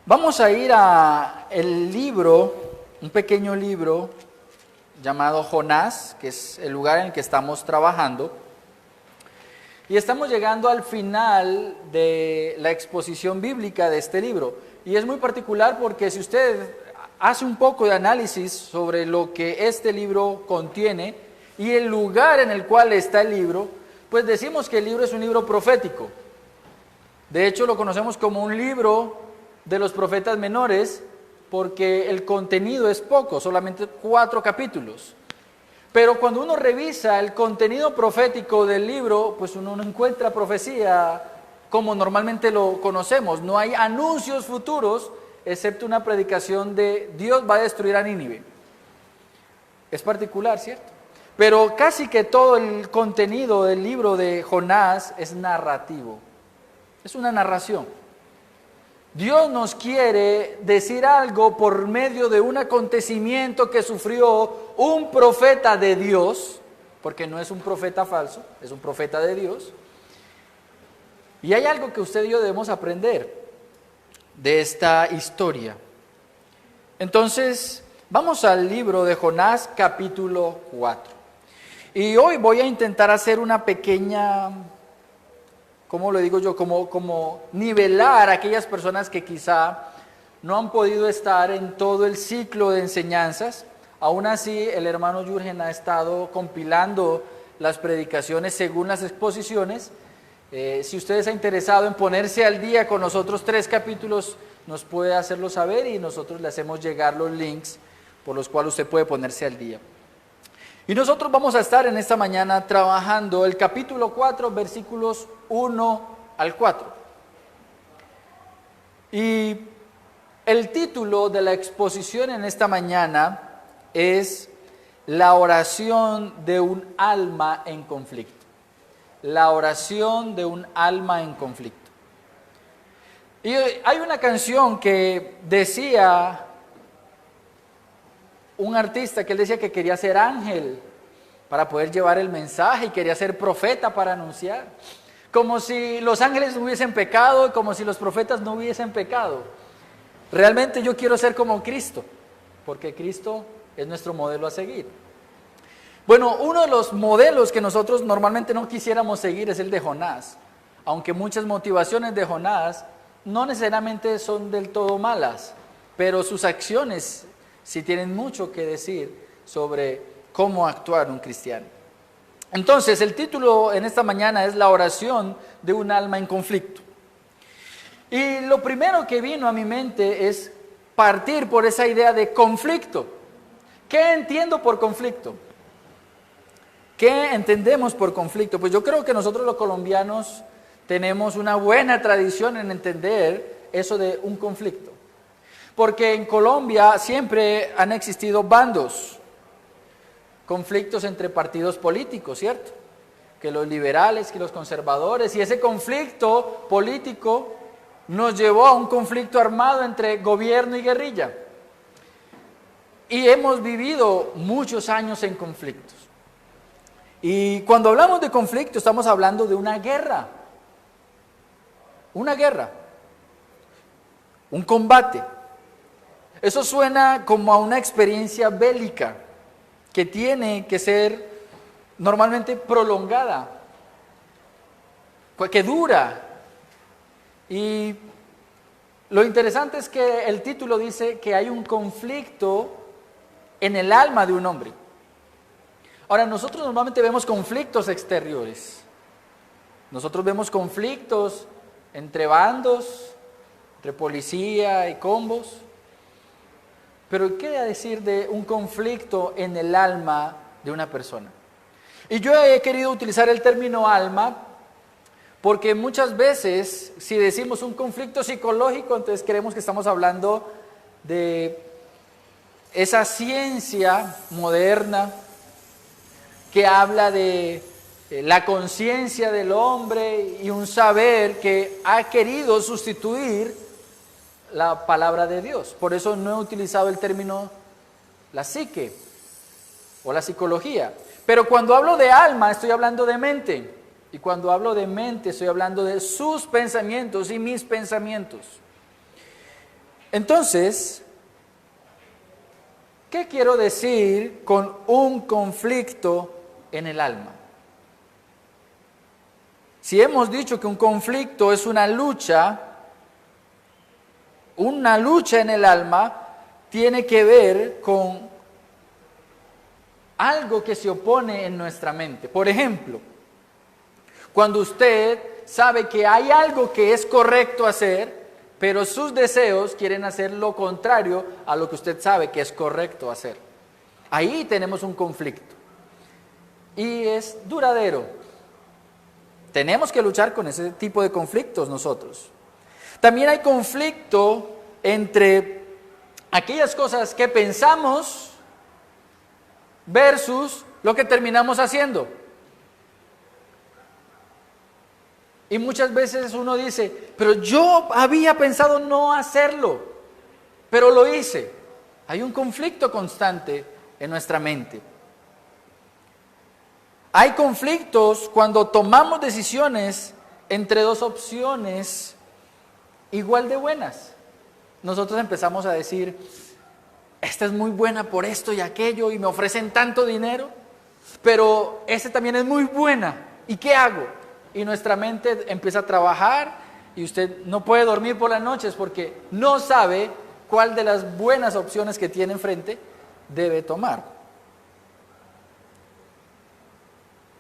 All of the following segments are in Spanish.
Vamos a ir a el libro, un pequeño libro llamado Jonás, que es el lugar en el que estamos trabajando. Y estamos llegando al final de la exposición bíblica de este libro. Y es muy particular porque si usted hace un poco de análisis sobre lo que este libro contiene y el lugar en el cual está el libro, pues decimos que el libro es un libro profético. De hecho, lo conocemos como un libro de los profetas menores porque el contenido es poco, solamente 4 capítulos. Pero cuando uno revisa el contenido profético del libro, pues uno no encuentra profecía como normalmente lo conocemos. No hay anuncios futuros, excepto una predicación de Dios va a destruir a Nínive. Es particular, ¿cierto? Pero casi que todo el contenido del libro de Jonás es narrativo. Es una narración. Dios nos quiere decir algo por medio de un acontecimiento que sufrió un profeta de Dios, porque no es un profeta falso, es un profeta de Dios. Y hay algo que usted y yo debemos aprender de esta historia. Entonces, vamos al libro de Jonás, capítulo 4. Y hoy voy a intentar hacer una pequeña, ¿cómo lo digo yo? Como nivelar a aquellas personas que quizá no han podido estar en todo el ciclo de enseñanzas. Aún así, el hermano Jürgen ha estado compilando las predicaciones según las exposiciones. Si usted está interesado en ponerse al día con los otros 3 capítulos, nos puede hacerlo saber y nosotros le hacemos llegar los links por los cuales usted puede ponerse al día. Y nosotros vamos a estar en esta mañana trabajando el capítulo 4, versículos 1 al 4. Y el título de la exposición en esta mañana es La oración de un alma en conflicto. La oración de un alma en conflicto. Y hay una canción que decía un artista que él decía que quería ser ángel para poder llevar el mensaje y quería ser profeta para anunciar. Como si los ángeles no hubiesen pecado y como si los profetas no hubiesen pecado. Realmente yo quiero ser como Cristo, porque Cristo es nuestro modelo a seguir. Bueno, uno de los modelos que nosotros normalmente no quisiéramos seguir es el de Jonás, aunque muchas motivaciones de Jonás no necesariamente son del todo malas, pero sus acciones sí tienen mucho que decir sobre cómo actuar un cristiano. Entonces, el título en esta mañana es La oración de un alma en conflicto. Y lo primero que vino a mi mente es partir por esa idea de conflicto. ¿Qué entiendo por conflicto? ¿Qué entendemos por conflicto? Pues yo creo que nosotros los colombianos tenemos una buena tradición en entender eso de un conflicto. Porque en Colombia siempre han existido bandos, conflictos entre partidos políticos, ¿cierto? Que los liberales, que los conservadores, y ese conflicto político nos llevó a un conflicto armado entre gobierno y guerrilla. Y hemos vivido muchos años en conflictos. Y cuando hablamos de conflicto estamos hablando de una guerra, un combate. Eso suena como a una experiencia bélica que tiene que ser normalmente prolongada, que dura. Y lo interesante es que el título dice que hay un conflicto en el alma de un hombre. Ahora, nosotros normalmente vemos conflictos exteriores. Nosotros vemos conflictos entre bandos, entre policía y combos. Pero ¿qué decir de un conflicto en el alma de una persona? Y yo he querido utilizar el término alma porque muchas veces si decimos un conflicto psicológico, entonces creemos que estamos hablando de esa ciencia moderna que habla de la conciencia del hombre y un saber que ha querido sustituir la palabra de Dios. Por eso no he utilizado el término la psique o la psicología. Pero cuando hablo de alma estoy hablando de mente. Y cuando hablo de mente estoy hablando de sus pensamientos y mis pensamientos. Entonces, ¿qué quiero decir con un conflicto en el alma? Si hemos dicho que un conflicto es una lucha en el alma tiene que ver con algo que se opone en nuestra mente. Por ejemplo, cuando usted sabe que hay algo que es correcto hacer, pero sus deseos quieren hacer lo contrario a lo que usted sabe que es correcto hacer. Ahí tenemos un conflicto. Y es duradero. Tenemos que luchar con ese tipo de conflictos nosotros. También hay conflicto entre aquellas cosas que pensamos versus lo que terminamos haciendo. Y muchas veces uno dice, pero yo había pensado no hacerlo, pero lo hice. Hay un conflicto constante en nuestra mente. Hay conflictos cuando tomamos decisiones entre dos opciones igual de buenas. Nosotros empezamos a decir, esta es muy buena por esto y aquello y me ofrecen tanto dinero, pero esta también es muy buena. ¿Y qué hago? Y nuestra mente empieza a trabajar y usted no puede dormir por las noches porque no sabe cuál de las buenas opciones que tiene enfrente debe tomar.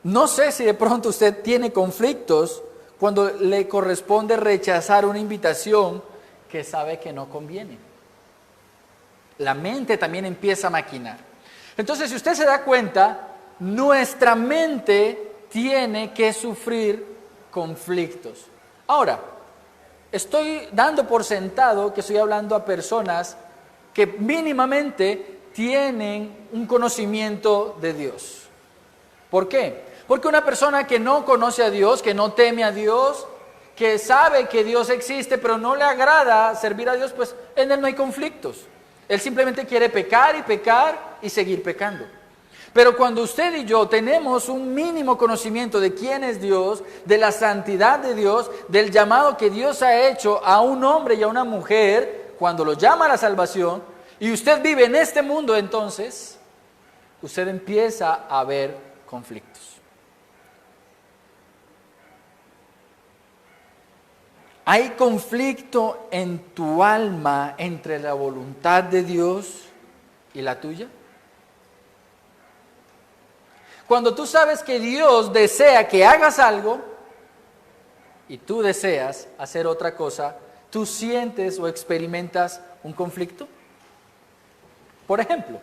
No sé si de pronto usted tiene conflictos cuando le corresponde rechazar una invitación que sabe que no conviene. La mente también empieza a maquinar. Entonces, si usted se da cuenta, nuestra mente tiene que sufrir conflictos. Ahora, estoy dando por sentado que estoy hablando a personas que mínimamente tienen un conocimiento de Dios. ¿Por qué? Porque una persona que no conoce a Dios, que no teme a Dios, que sabe que Dios existe, pero no le agrada servir a Dios, pues en él no hay conflictos. Él simplemente quiere pecar y seguir pecando. Pero cuando usted y yo tenemos un mínimo conocimiento de quién es Dios, de la santidad de Dios, del llamado que Dios ha hecho a un hombre y a una mujer, cuando lo llama a la salvación, y usted vive en este mundo, entonces, usted empieza a ver conflictos. ¿Hay conflicto en tu alma entre la voluntad de Dios y la tuya? Cuando tú sabes que Dios desea que hagas algo y tú deseas hacer otra cosa, ¿tú sientes o experimentas un conflicto? Por ejemplo,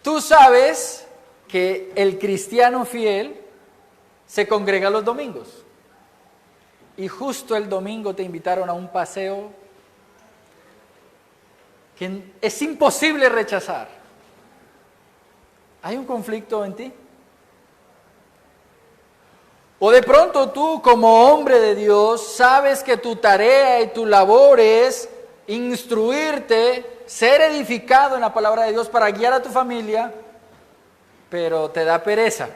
tú sabes que el cristiano fiel se congrega los domingos. Y justo el domingo te invitaron a un paseo que es imposible rechazar. ¿Hay un conflicto en ti? O de pronto tú, como hombre de Dios, sabes que tu tarea y tu labor es instruirte, ser edificado en la palabra de Dios para guiar a tu familia, pero te da pereza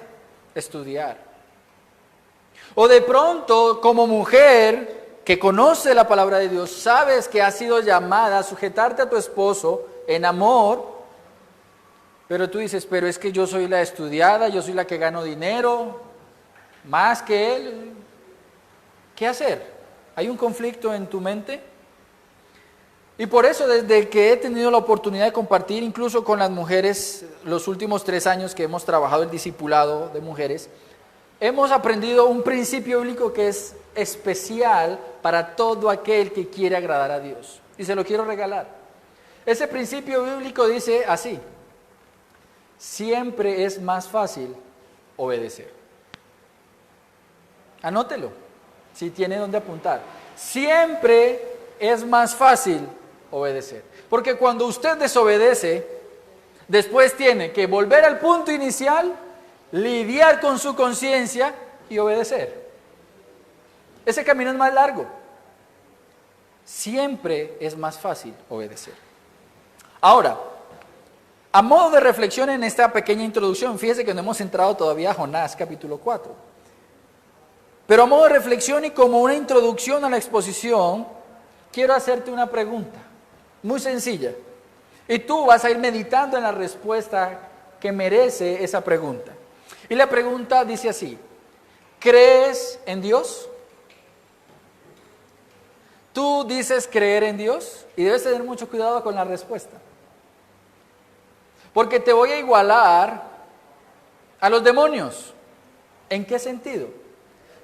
estudiar. O de pronto, como mujer que conoce la palabra de Dios, sabes que has sido llamada a sujetarte a tu esposo en amor, pero tú dices, pero es que yo soy la estudiada, yo soy la que gano dinero, más que él. ¿Qué hacer? ¿Hay un conflicto en tu mente? Y por eso, desde que he tenido la oportunidad de compartir incluso con las mujeres, los últimos 3 años que hemos trabajado el discipulado de mujeres, hemos aprendido un principio bíblico que es especial para todo aquel que quiere agradar a Dios. Y se lo quiero regalar. Ese principio bíblico dice así: siempre es más fácil obedecer. Anótelo, si tiene dónde apuntar. Siempre es más fácil obedecer. Porque cuando usted desobedece, después tiene que volver al punto inicial, lidiar con su conciencia y obedecer. Ese camino es más largo. Siempre es más fácil obedecer. Ahora, a modo de reflexión en esta pequeña introducción, fíjese que no hemos entrado todavía a Jonás capítulo 4. Pero a modo de reflexión y como una introducción a la exposición, quiero hacerte una pregunta muy sencilla. Y tú vas a ir meditando en la respuesta que merece esa pregunta. Y la pregunta dice así: ¿crees en Dios? Tú dices creer en Dios y debes tener mucho cuidado con la respuesta. Porque te voy a igualar a los demonios. ¿En qué sentido?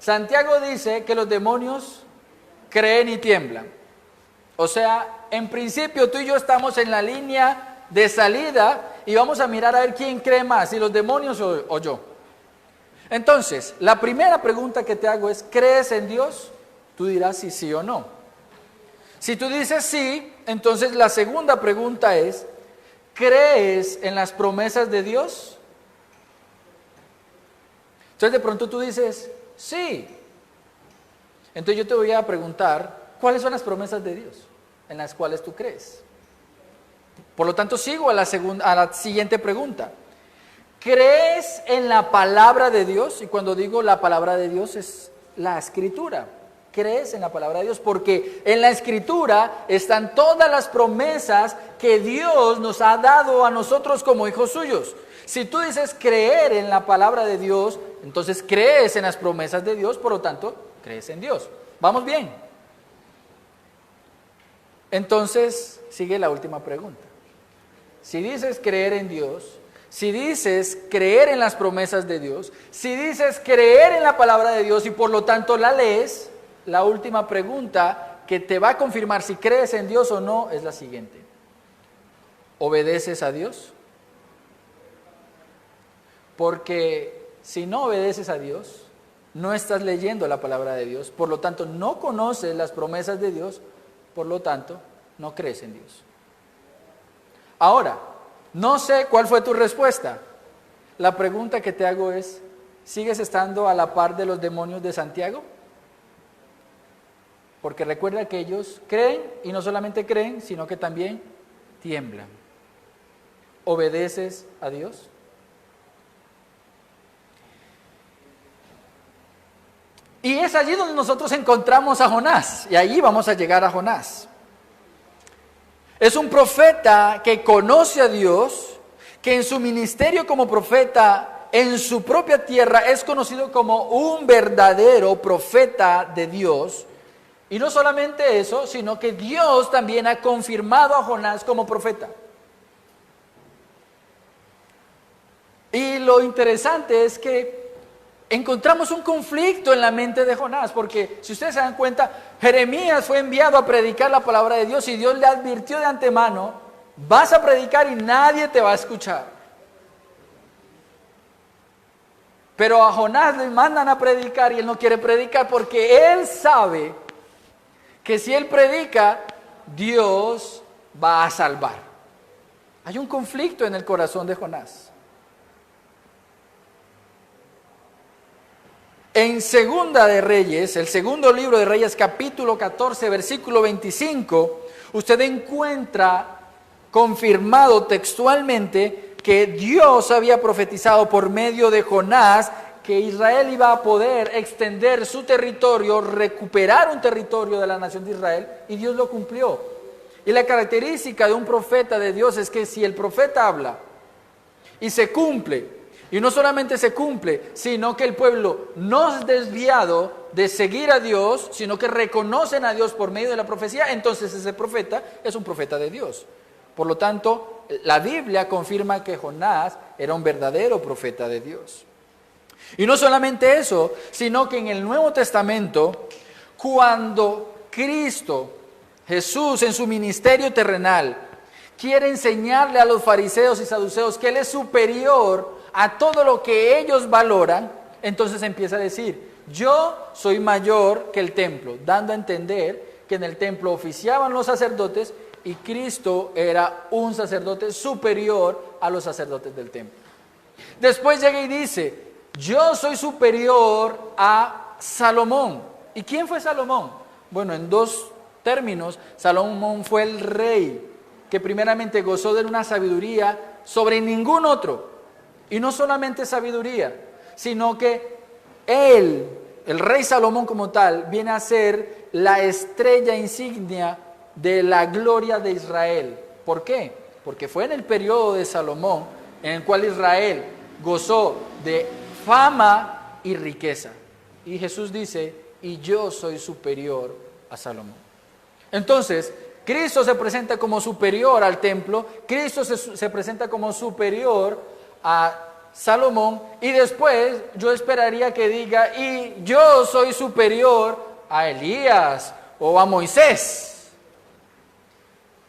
Santiago dice que los demonios creen y tiemblan. O sea, en principio tú y yo estamos en la línea de salida y vamos a mirar a ver quién cree más, si los demonios o yo. Entonces, la primera pregunta que te hago es: ¿crees en Dios? Tú dirás si sí o no. Si tú dices sí, entonces la segunda pregunta es: ¿crees en las promesas de Dios? Entonces de pronto tú dices sí. Entonces yo te voy a preguntar: ¿cuáles son las promesas de Dios en las cuales tú crees? Por lo tanto, sigo a la siguiente pregunta. ¿Crees en la palabra de Dios? Y cuando digo la palabra de Dios es la Escritura. ¿Crees en la palabra de Dios? Porque en la Escritura están todas las promesas que Dios nos ha dado a nosotros como hijos suyos. Si tú dices creer en la palabra de Dios, entonces crees en las promesas de Dios, por lo tanto, crees en Dios. ¿Vamos bien? Entonces, sigue la última pregunta. Si dices creer en Dios, si dices creer en las promesas de Dios, si dices creer en la palabra de Dios y por lo tanto la lees, la última pregunta que te va a confirmar si crees en Dios o no es la siguiente: ¿obedeces a Dios? Porque si no obedeces a Dios, no estás leyendo la palabra de Dios, por lo tanto no conoces las promesas de Dios, por lo tanto no crees en Dios. Ahora, no sé cuál fue tu respuesta. La pregunta que te hago es: ¿sigues estando a la par de los demonios de Santiago? Porque recuerda que ellos creen, y no solamente creen, sino que también tiemblan. ¿Obedeces a Dios? Y es allí donde nosotros encontramos a Jonás, y allí vamos a llegar a Jonás. Es un profeta que conoce a Dios, que en su ministerio como profeta, en su propia tierra, es conocido como un verdadero profeta de Dios. Y no solamente eso, sino que Dios también ha confirmado a Jonás como profeta. Y lo interesante es que encontramos un conflicto en la mente de Jonás, porque si ustedes se dan cuenta, Jeremías fue enviado a predicar la palabra de Dios y Dios le advirtió de antemano: vas a predicar y nadie te va a escuchar. Pero a Jonás le mandan a predicar y él no quiere predicar porque él sabe que si él predica, Dios va a salvar. Hay un conflicto en el corazón de Jonás. En Segunda de Reyes, el segundo libro de Reyes, capítulo 14, versículo 25, usted encuentra confirmado textualmente que Dios había profetizado por medio de Jonás que Israel iba a poder extender su territorio, recuperar un territorio de la nación de Israel, y Dios lo cumplió. Y la característica de un profeta de Dios es que si el profeta habla y se cumple, y no solamente se cumple, sino que el pueblo no es desviado de seguir a Dios, sino que reconocen a Dios por medio de la profecía, entonces ese profeta es un profeta de Dios. Por lo tanto, la Biblia confirma que Jonás era un verdadero profeta de Dios. Y no solamente eso, sino que en el Nuevo Testamento, cuando Cristo, Jesús, en su ministerio terrenal, quiere enseñarle a los fariseos y saduceos que Él es superior a todo lo que ellos valoran, entonces empieza a decir: yo soy mayor que el templo, dando a entender que en el templo oficiaban los sacerdotes y Cristo era un sacerdote superior a los sacerdotes del templo. Después llega y dice: yo soy superior a Salomón. ¿Y quién fue Salomón? Bueno, en dos términos, Salomón fue el rey que primeramente gozó de una sabiduría sobre ningún otro. Y no solamente sabiduría, sino que él, el rey Salomón como tal, viene a ser la estrella insignia de la gloria de Israel. ¿Por qué? Porque fue en el periodo de Salomón en el cual Israel gozó de fama y riqueza. Y Jesús dice, y yo soy superior a Salomón. Entonces, Cristo se presenta como superior al templo, Cristo se presenta como superior a Salomón, y después yo esperaría que diga, y yo soy superior a Elías o a Moisés.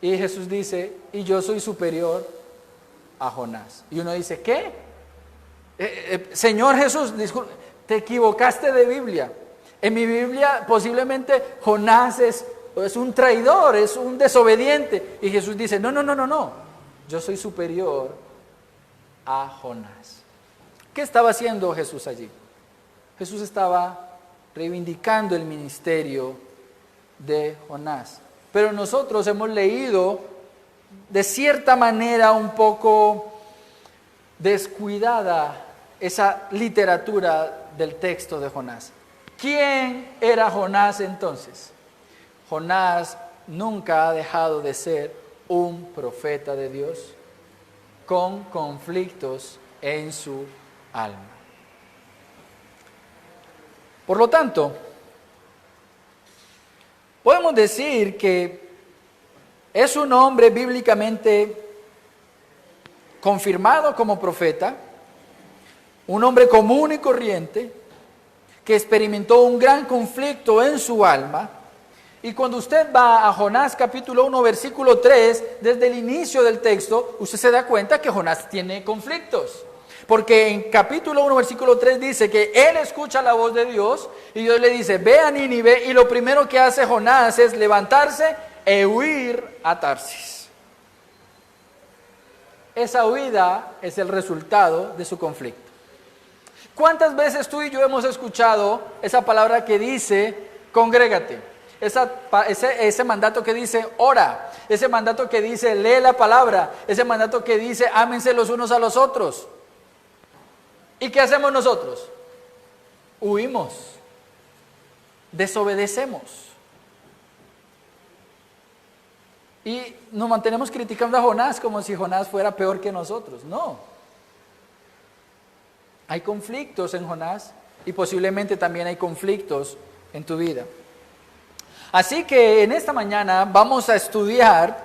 Y Jesús dice, y yo soy superior a Jonás. Y uno dice, ¿qué? Señor Jesús, disculpe, te equivocaste de Biblia. En mi Biblia posiblemente Jonás es un traidor, es un desobediente. Y Jesús dice, no, yo soy superior a Jonás. ¿Qué estaba haciendo Jesús allí? Jesús estaba reivindicando el ministerio de Jonás. Pero nosotros hemos leído de cierta manera un poco descuidada esa literatura del texto de Jonás. ¿Quién era Jonás entonces? Jonás nunca ha dejado de ser un profeta de Dios con conflictos en su alma. Por lo tanto, podemos decir que es un hombre bíblicamente confirmado como profeta, un hombre común y corriente que experimentó un gran conflicto en su alma. Y cuando usted va a Jonás capítulo 1 versículo 3, desde el inicio del texto, usted se da cuenta que Jonás tiene conflictos. Porque en capítulo 1 versículo 3 dice que él escucha la voz de Dios y Dios le dice, ve a Nínive, y lo primero que hace Jonás es levantarse e huir a Tarsis. Esa huida es el resultado de su conflicto. ¿Cuántas veces tú y yo hemos escuchado esa palabra que dice, congrégate? Ese mandato que dice, ora. Ese mandato que dice, lee la palabra. Ese mandato que dice, ámense los unos a los otros. ¿Y qué hacemos nosotros? Huimos. Desobedecemos. Y nos mantenemos criticando a Jonás como si Jonás fuera peor que nosotros. No. Hay conflictos en Jonás y posiblemente también hay conflictos en tu vida. Así que en esta mañana vamos a estudiar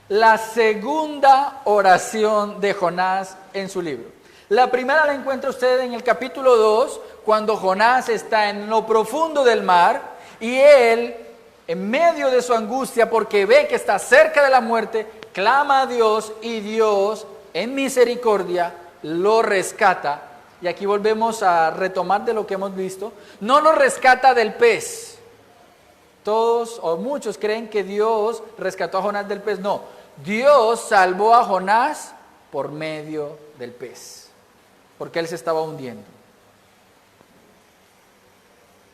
la segunda oración de Jonás en su libro. La primera la encuentra usted en el capítulo 2, cuando Jonás está en lo profundo del mar y él, en medio de su angustia, porque ve que está cerca de la muerte, clama a Dios y Dios, en misericordia, lo rescata. Y aquí volvemos a retomar de lo que hemos visto. No lo rescata del pez. Todos o muchos creen que Dios rescató a Jonás del pez. No, Dios salvó a Jonás por medio del pez, porque él se estaba hundiendo.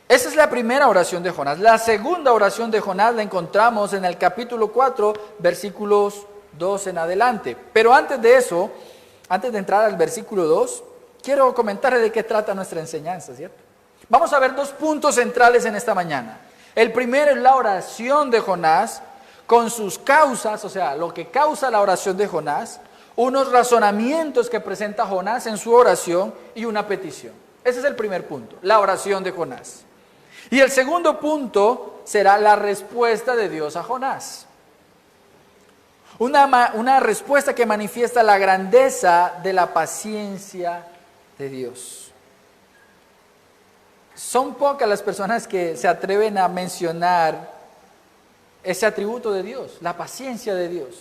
Esa es la primera oración de Jonás. La segunda oración de Jonás la encontramos en el capítulo 4, versículos 2 en adelante. Pero antes de eso, antes de entrar al versículo 2, quiero comentarles de qué trata nuestra enseñanza, ¿cierto? Vamos a ver dos puntos centrales en esta mañana. El primero es la oración de Jonás con sus causas, o sea, lo que causa la oración de Jonás, unos razonamientos que presenta Jonás en su oración y una petición. Ese es el primer punto, la oración de Jonás. Y el segundo punto será la respuesta de Dios a Jonás. Una respuesta que manifiesta la grandeza de la paciencia de Dios. Son pocas las personas que se atreven a mencionar ese atributo de Dios, la paciencia de Dios.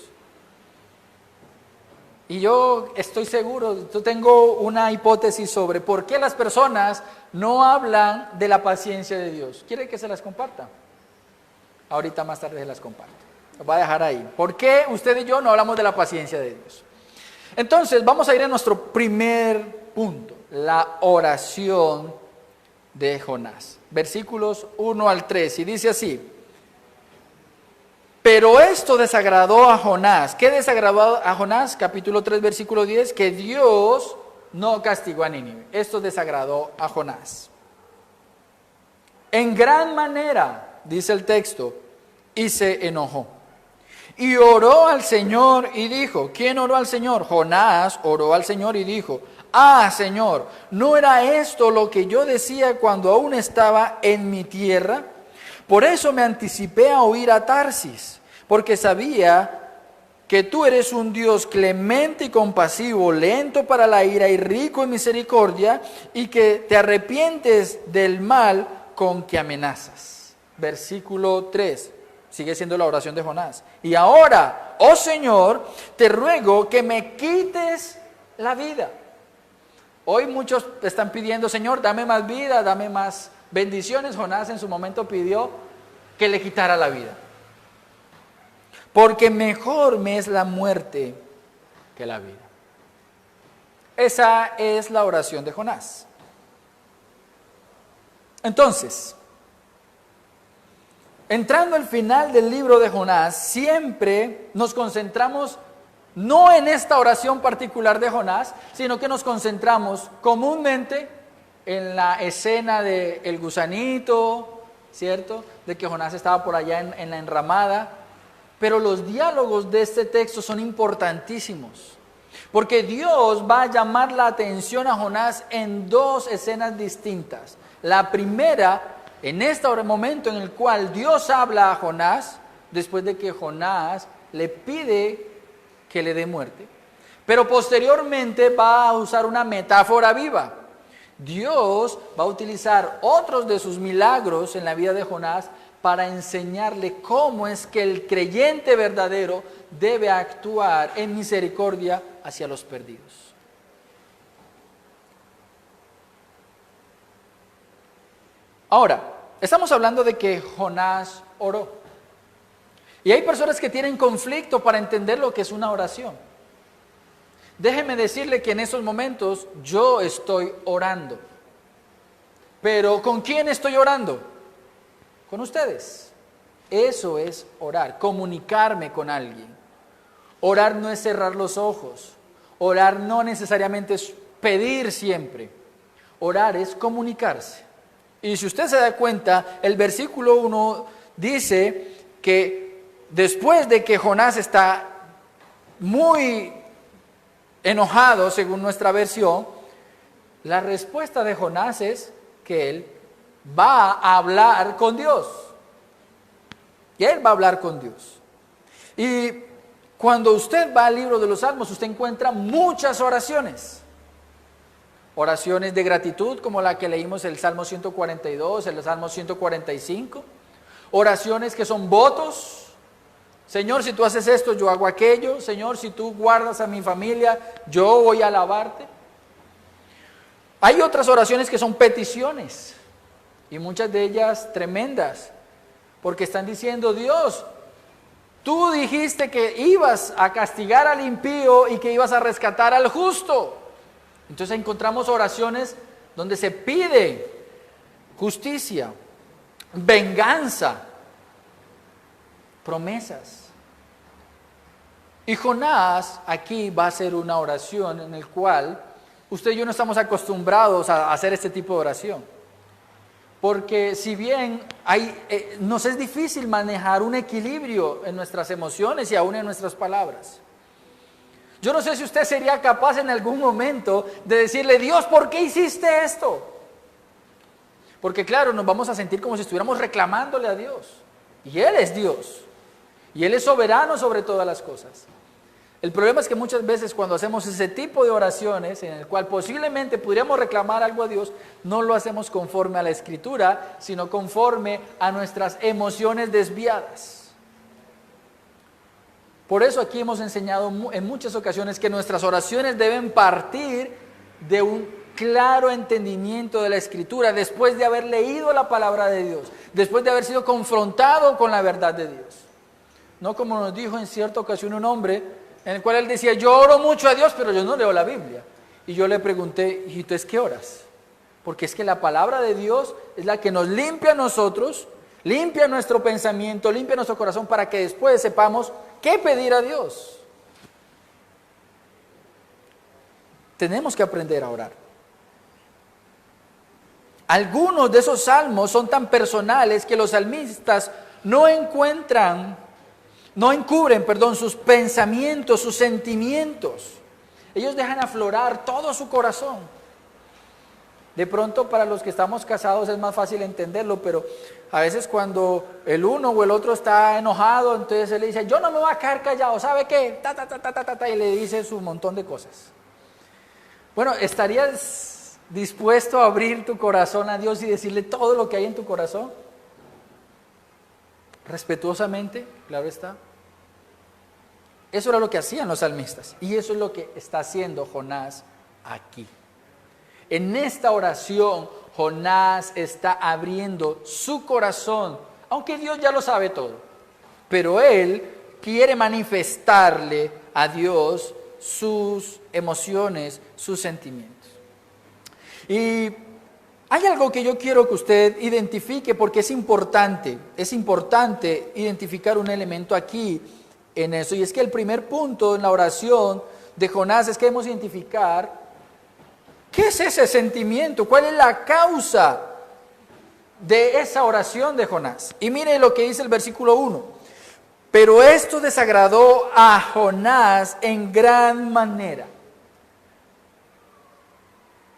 Y yo estoy seguro, yo tengo una hipótesis sobre por qué las personas no hablan de la paciencia de Dios. ¿Quiere que se las comparta? Ahorita más tarde se las comparto. Lo voy a dejar ahí. ¿Por qué usted y yo no hablamos de la paciencia de Dios? Entonces, vamos a ir a nuestro primer punto, la oración de Jonás. Versículos 1 al 3, y dice así: pero esto desagradó a Jonás. ¿Qué desagradó a Jonás? Capítulo 3, versículo 10, que Dios no castigó a Nínive. Esto desagradó a Jonás en gran manera, dice el texto, y se enojó. Y oró al Señor y dijo, ¿quién oró al Señor? Jonás oró al Señor y dijo, Señor, ¿no era esto lo que yo decía cuando aún estaba en mi tierra? Por eso me anticipé a huir a Tarsis, porque sabía que tú eres un Dios clemente y compasivo, lento para la ira y rico en misericordia, y que te arrepientes del mal con que amenazas. Versículo 3. Sigue siendo la oración de Jonás. Y ahora, oh Señor, te ruego que me quites la vida. Hoy muchos están pidiendo, Señor, dame más vida, dame más bendiciones. Jonás en su momento pidió que le quitara la vida. Porque mejor me es la muerte que la vida. Esa es la oración de Jonás. Entonces, entrando al final del libro de Jonás, siempre nos concentramos no en esta oración particular de Jonás, sino que nos concentramos comúnmente en la escena del gusanito, ¿cierto? De que Jonás estaba por allá en la enramada. Pero los diálogos de este texto son importantísimos, porque Dios va a llamar la atención a Jonás en dos escenas distintas. La primera, en este momento en el cual Dios habla a Jonás, después de que Jonás le pide que le dé muerte. Pero posteriormente va a usar una metáfora viva. Dios va a utilizar otros de sus milagros en la vida de Jonás para enseñarle cómo es que el creyente verdadero debe actuar en misericordia hacia los perdidos. Ahora, estamos hablando de que Jonás oró. Y hay personas que tienen conflicto para entender lo que es una oración. Déjeme decirle que en esos momentos yo estoy orando. Pero ¿con quién estoy orando? Con ustedes. Eso es orar, comunicarme con alguien. Orar no es cerrar los ojos. Orar no necesariamente es pedir siempre. Orar es comunicarse. Y si usted se da cuenta, el versículo 1 dice que después de que Jonás está muy enojado, según nuestra versión, la respuesta de Jonás es que él va a hablar con Dios. Y él va a hablar con Dios. Y cuando usted va al libro de los Salmos, usted encuentra muchas oraciones. Oraciones de gratitud, como la que leímos el Salmo 142, el Salmo 145. Oraciones que son votos. Señor, si tú haces esto, yo hago aquello. Señor, si tú guardas a mi familia, yo voy a alabarte. Hay otras oraciones que son peticiones. Y muchas de ellas tremendas, porque están diciendo, Dios, tú dijiste que ibas a castigar al impío y que ibas a rescatar al justo. Entonces encontramos oraciones donde se pide justicia, venganza, promesas. Y Jonás aquí va a hacer una oración en la cual usted y yo no estamos acostumbrados a hacer este tipo de oración. Porque si bien nos es difícil manejar un equilibrio en nuestras emociones y aún en nuestras palabras. Yo no sé si usted sería capaz en algún momento de decirle, Dios, ¿por qué hiciste esto? Porque claro, nos vamos a sentir como si estuviéramos reclamándole a Dios. Y Él es Dios. Y Él es soberano sobre todas las cosas. El problema es que muchas veces cuando hacemos ese tipo de oraciones, en el cual posiblemente podríamos reclamar algo a Dios, no lo hacemos conforme a la Escritura, sino conforme a nuestras emociones desviadas. Por eso aquí hemos enseñado en muchas ocasiones que nuestras oraciones deben partir de un claro entendimiento de la Escritura, después de haber leído la palabra de Dios, después de haber sido confrontado con la verdad de Dios. No como nos dijo en cierta ocasión un hombre, en el cual él decía, yo oro mucho a Dios, pero yo no leo la Biblia. Y yo le pregunté, ¿y tú es qué oras? Porque es que la palabra de Dios es la que nos limpia a nosotros, limpia nuestro pensamiento, limpia nuestro corazón, para que después sepamos qué pedir a Dios. Tenemos que aprender a orar. Algunos de esos salmos son tan personales que los salmistas no encubren, sus pensamientos, sus sentimientos. Ellos dejan aflorar todo su corazón. De pronto para los que estamos casados es más fácil entenderlo, pero a veces cuando el uno o el otro está enojado, entonces él le dice, yo no me voy a quedar callado, ¿sabe qué? Y le dice su montón de cosas. Bueno, ¿estarías dispuesto a abrir tu corazón a Dios y decirle todo lo que hay en tu corazón? Respetuosamente, claro está. Eso era lo que hacían los salmistas y eso es lo que está haciendo Jonás aquí. En esta oración, Jonás está abriendo su corazón, aunque Dios ya lo sabe todo, pero él quiere manifestarle a Dios sus emociones, sus sentimientos. Y hay algo que yo quiero que usted identifique porque es importante identificar un elemento aquí en eso, y es que el primer punto en la oración de Jonás es que debemos identificar qué es ese sentimiento, cuál es la causa de esa oración de Jonás. Y mire lo que dice el versículo 1. Pero esto desagradó a Jonás en gran manera.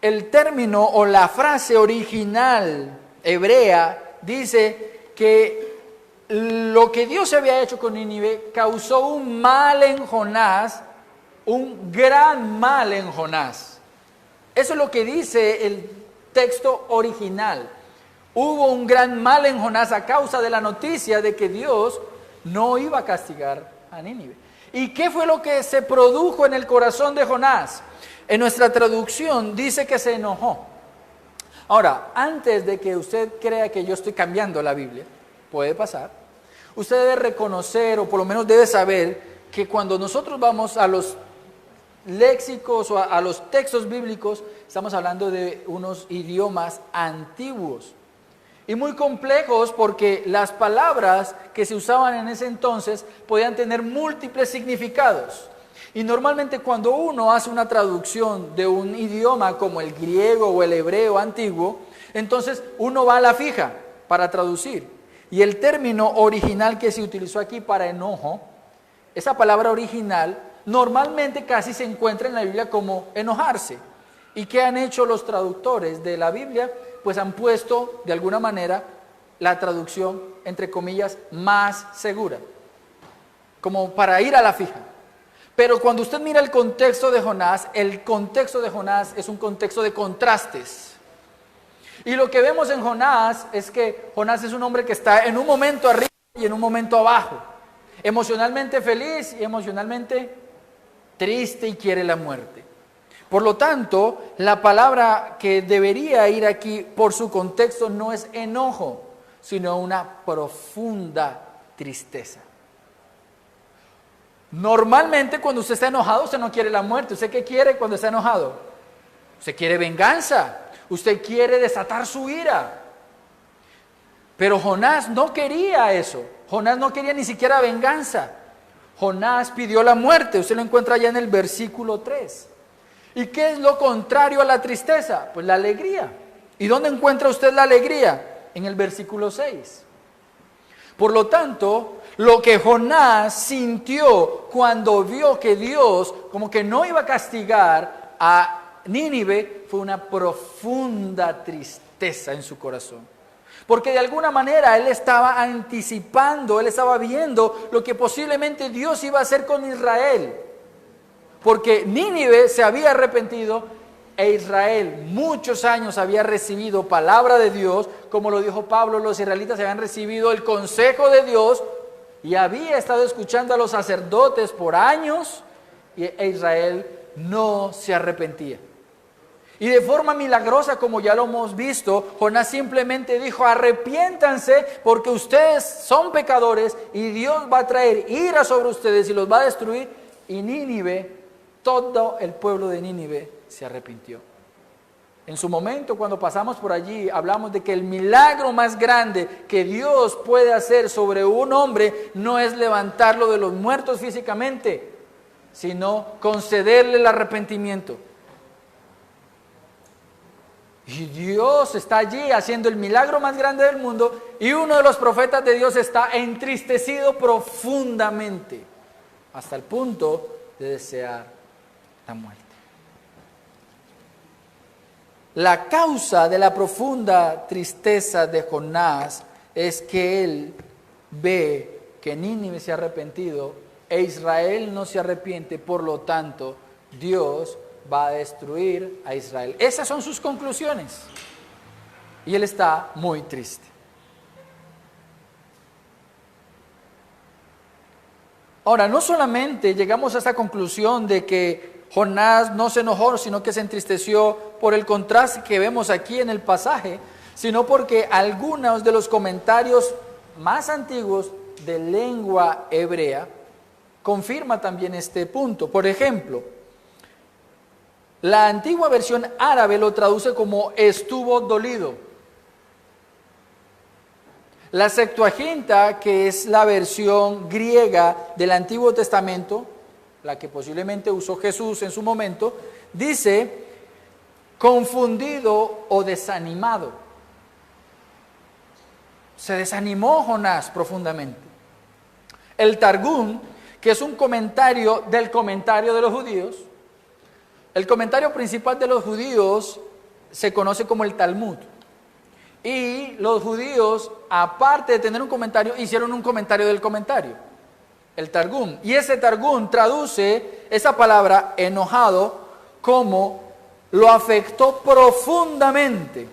El término o la frase original hebrea dice que lo que Dios había hecho con Nínive causó un mal en Jonás, un gran mal en Jonás. Eso es lo que dice el texto original. Hubo un gran mal en Jonás a causa de la noticia de que Dios no iba a castigar a Nínive. ¿Y qué fue lo que se produjo en el corazón de Jonás? En nuestra traducción dice que se enojó. Ahora, antes de que usted crea que yo estoy cambiando la Biblia, puede pasar, usted debe reconocer o por lo menos debe saber que cuando nosotros vamos a los léxicos o a los textos bíblicos, estamos hablando de unos idiomas antiguos y muy complejos porque las palabras que se usaban en ese entonces podían tener múltiples significados. Y normalmente cuando uno hace una traducción de un idioma como el griego o el hebreo antiguo, entonces uno va a la fija para traducir. Y el término original que se utilizó aquí para enojo, esa palabra original, normalmente casi se encuentra en la Biblia como enojarse. ¿Y qué han hecho los traductores de la Biblia? Pues han puesto, de alguna manera, la traducción, entre comillas, más segura, como para ir a la fija. Pero cuando usted mira el contexto de Jonás es un contexto de contrastes. Y lo que vemos en Jonás es que Jonás es un hombre que está en un momento arriba y en un momento abajo, emocionalmente feliz y emocionalmente triste y quiere la muerte. Por lo tanto, la palabra que debería ir aquí por su contexto no es enojo, sino una profunda tristeza. Normalmente cuando usted está enojado, usted no quiere la muerte. ¿Usted qué quiere cuando está enojado? Usted quiere venganza. Usted quiere desatar su ira. Pero Jonás no quería eso. Jonás no quería ni siquiera venganza. Jonás pidió la muerte. Usted lo encuentra allá en el versículo 3. ¿Y qué es lo contrario a la tristeza? Pues la alegría. ¿Y dónde encuentra usted la alegría? En el versículo 6. Por lo tanto, lo que Jonás sintió cuando vio que Dios como que no iba a castigar a Nínive fue una profunda tristeza en su corazón. Porque de alguna manera él estaba anticipando, él estaba viendo lo que posiblemente Dios iba a hacer con Israel. Porque Nínive se había arrepentido e Israel muchos años había recibido palabra de Dios, como lo dijo Pablo, los israelitas habían recibido el consejo de Dios y había estado escuchando a los sacerdotes por años e Israel no se arrepentía. Y de forma milagrosa, como ya lo hemos visto, Jonás simplemente dijo, arrepiéntanse porque ustedes son pecadores y Dios va a traer ira sobre ustedes y los va a destruir. Y Nínive, todo el pueblo de Nínive se arrepintió. En su momento, cuando pasamos por allí, hablamos de que el milagro más grande que Dios puede hacer sobre un hombre no es levantarlo de los muertos físicamente, sino concederle el arrepentimiento. Y Dios está allí haciendo el milagro más grande del mundo y uno de los profetas de Dios está entristecido profundamente hasta el punto de desear la muerte. La causa de la profunda tristeza de Jonás es que él ve que Nínive se ha arrepentido e Israel no se arrepiente, por lo tanto, Dios va a destruir a Israel. Esas son sus conclusiones. Y él está muy triste. Ahora, no solamente llegamos a esta conclusión de que Jonás no se enojó, sino que se entristeció por el contraste que vemos aquí en el pasaje, sino porque algunos de los comentarios más antiguos de lengua hebrea confirma también este punto. Por ejemplo, la antigua versión árabe lo traduce como estuvo dolido. La Septuaginta, que es la versión griega del Antiguo Testamento, la que posiblemente usó Jesús en su momento, dice confundido o desanimado. Se desanimó Jonás profundamente. El Targum, que es un comentario del comentario de los judíos, el comentario principal de los judíos se conoce como el Talmud. Y los judíos, aparte de tener un comentario, hicieron un comentario del comentario, el Targum. Y ese Targum traduce esa palabra enojado como lo afectó profundamente.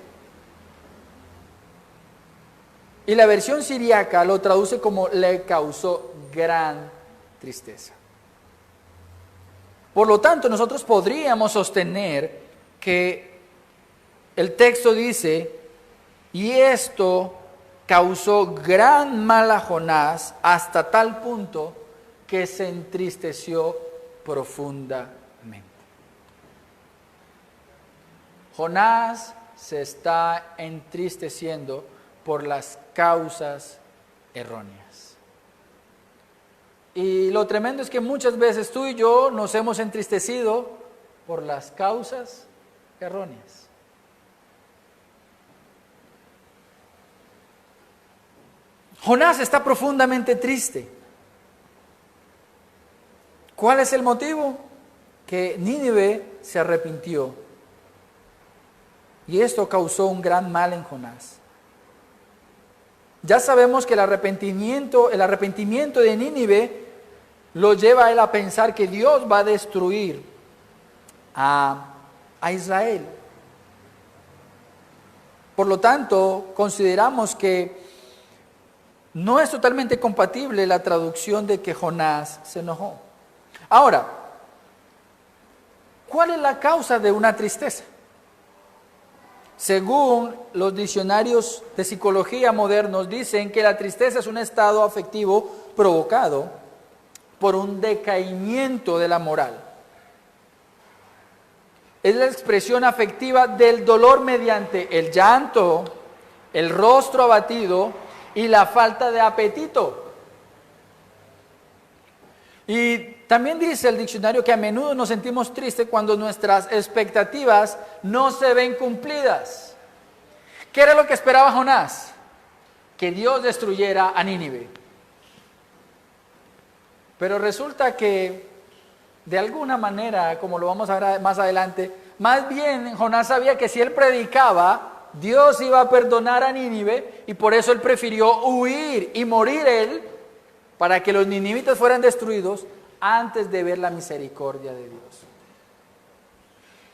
Y la versión siriaca lo traduce como le causó gran tristeza. Por lo tanto, nosotros podríamos sostener que el texto dice, y esto causó gran mal a Jonás hasta tal punto que se entristeció profundamente. Jonás se está entristeciendo por las causas erróneas. Y lo tremendo es que muchas veces tú y yo nos hemos entristecido por las causas erróneas. Jonás está profundamente triste. ¿Cuál es el motivo? Que Nínive se arrepintió. Y esto causó un gran mal en Jonás. Ya sabemos que el arrepentimiento de Nínive lo lleva a él a pensar que Dios va a destruir a Israel. Por lo tanto, consideramos que no es totalmente compatible la traducción de que Jonás se enojó. Ahora, ¿cuál es la causa de una tristeza? Según los diccionarios de psicología modernos, dicen que la tristeza es un estado afectivo provocado por un decaimiento de la moral. Es la expresión afectiva del dolor mediante el llanto, el rostro abatido y la falta de apetito. Y también dice el diccionario que a menudo nos sentimos tristes cuando nuestras expectativas no se ven cumplidas. ¿Qué era lo que esperaba Jonás? Que Dios destruyera a Nínive. Pero resulta que de alguna manera, como lo vamos a ver más adelante, más bien Jonás sabía que si él predicaba, Dios iba a perdonar a Nínive y por eso él prefirió huir y morir él para que los ninivitas fueran destruidos antes de ver la misericordia de Dios.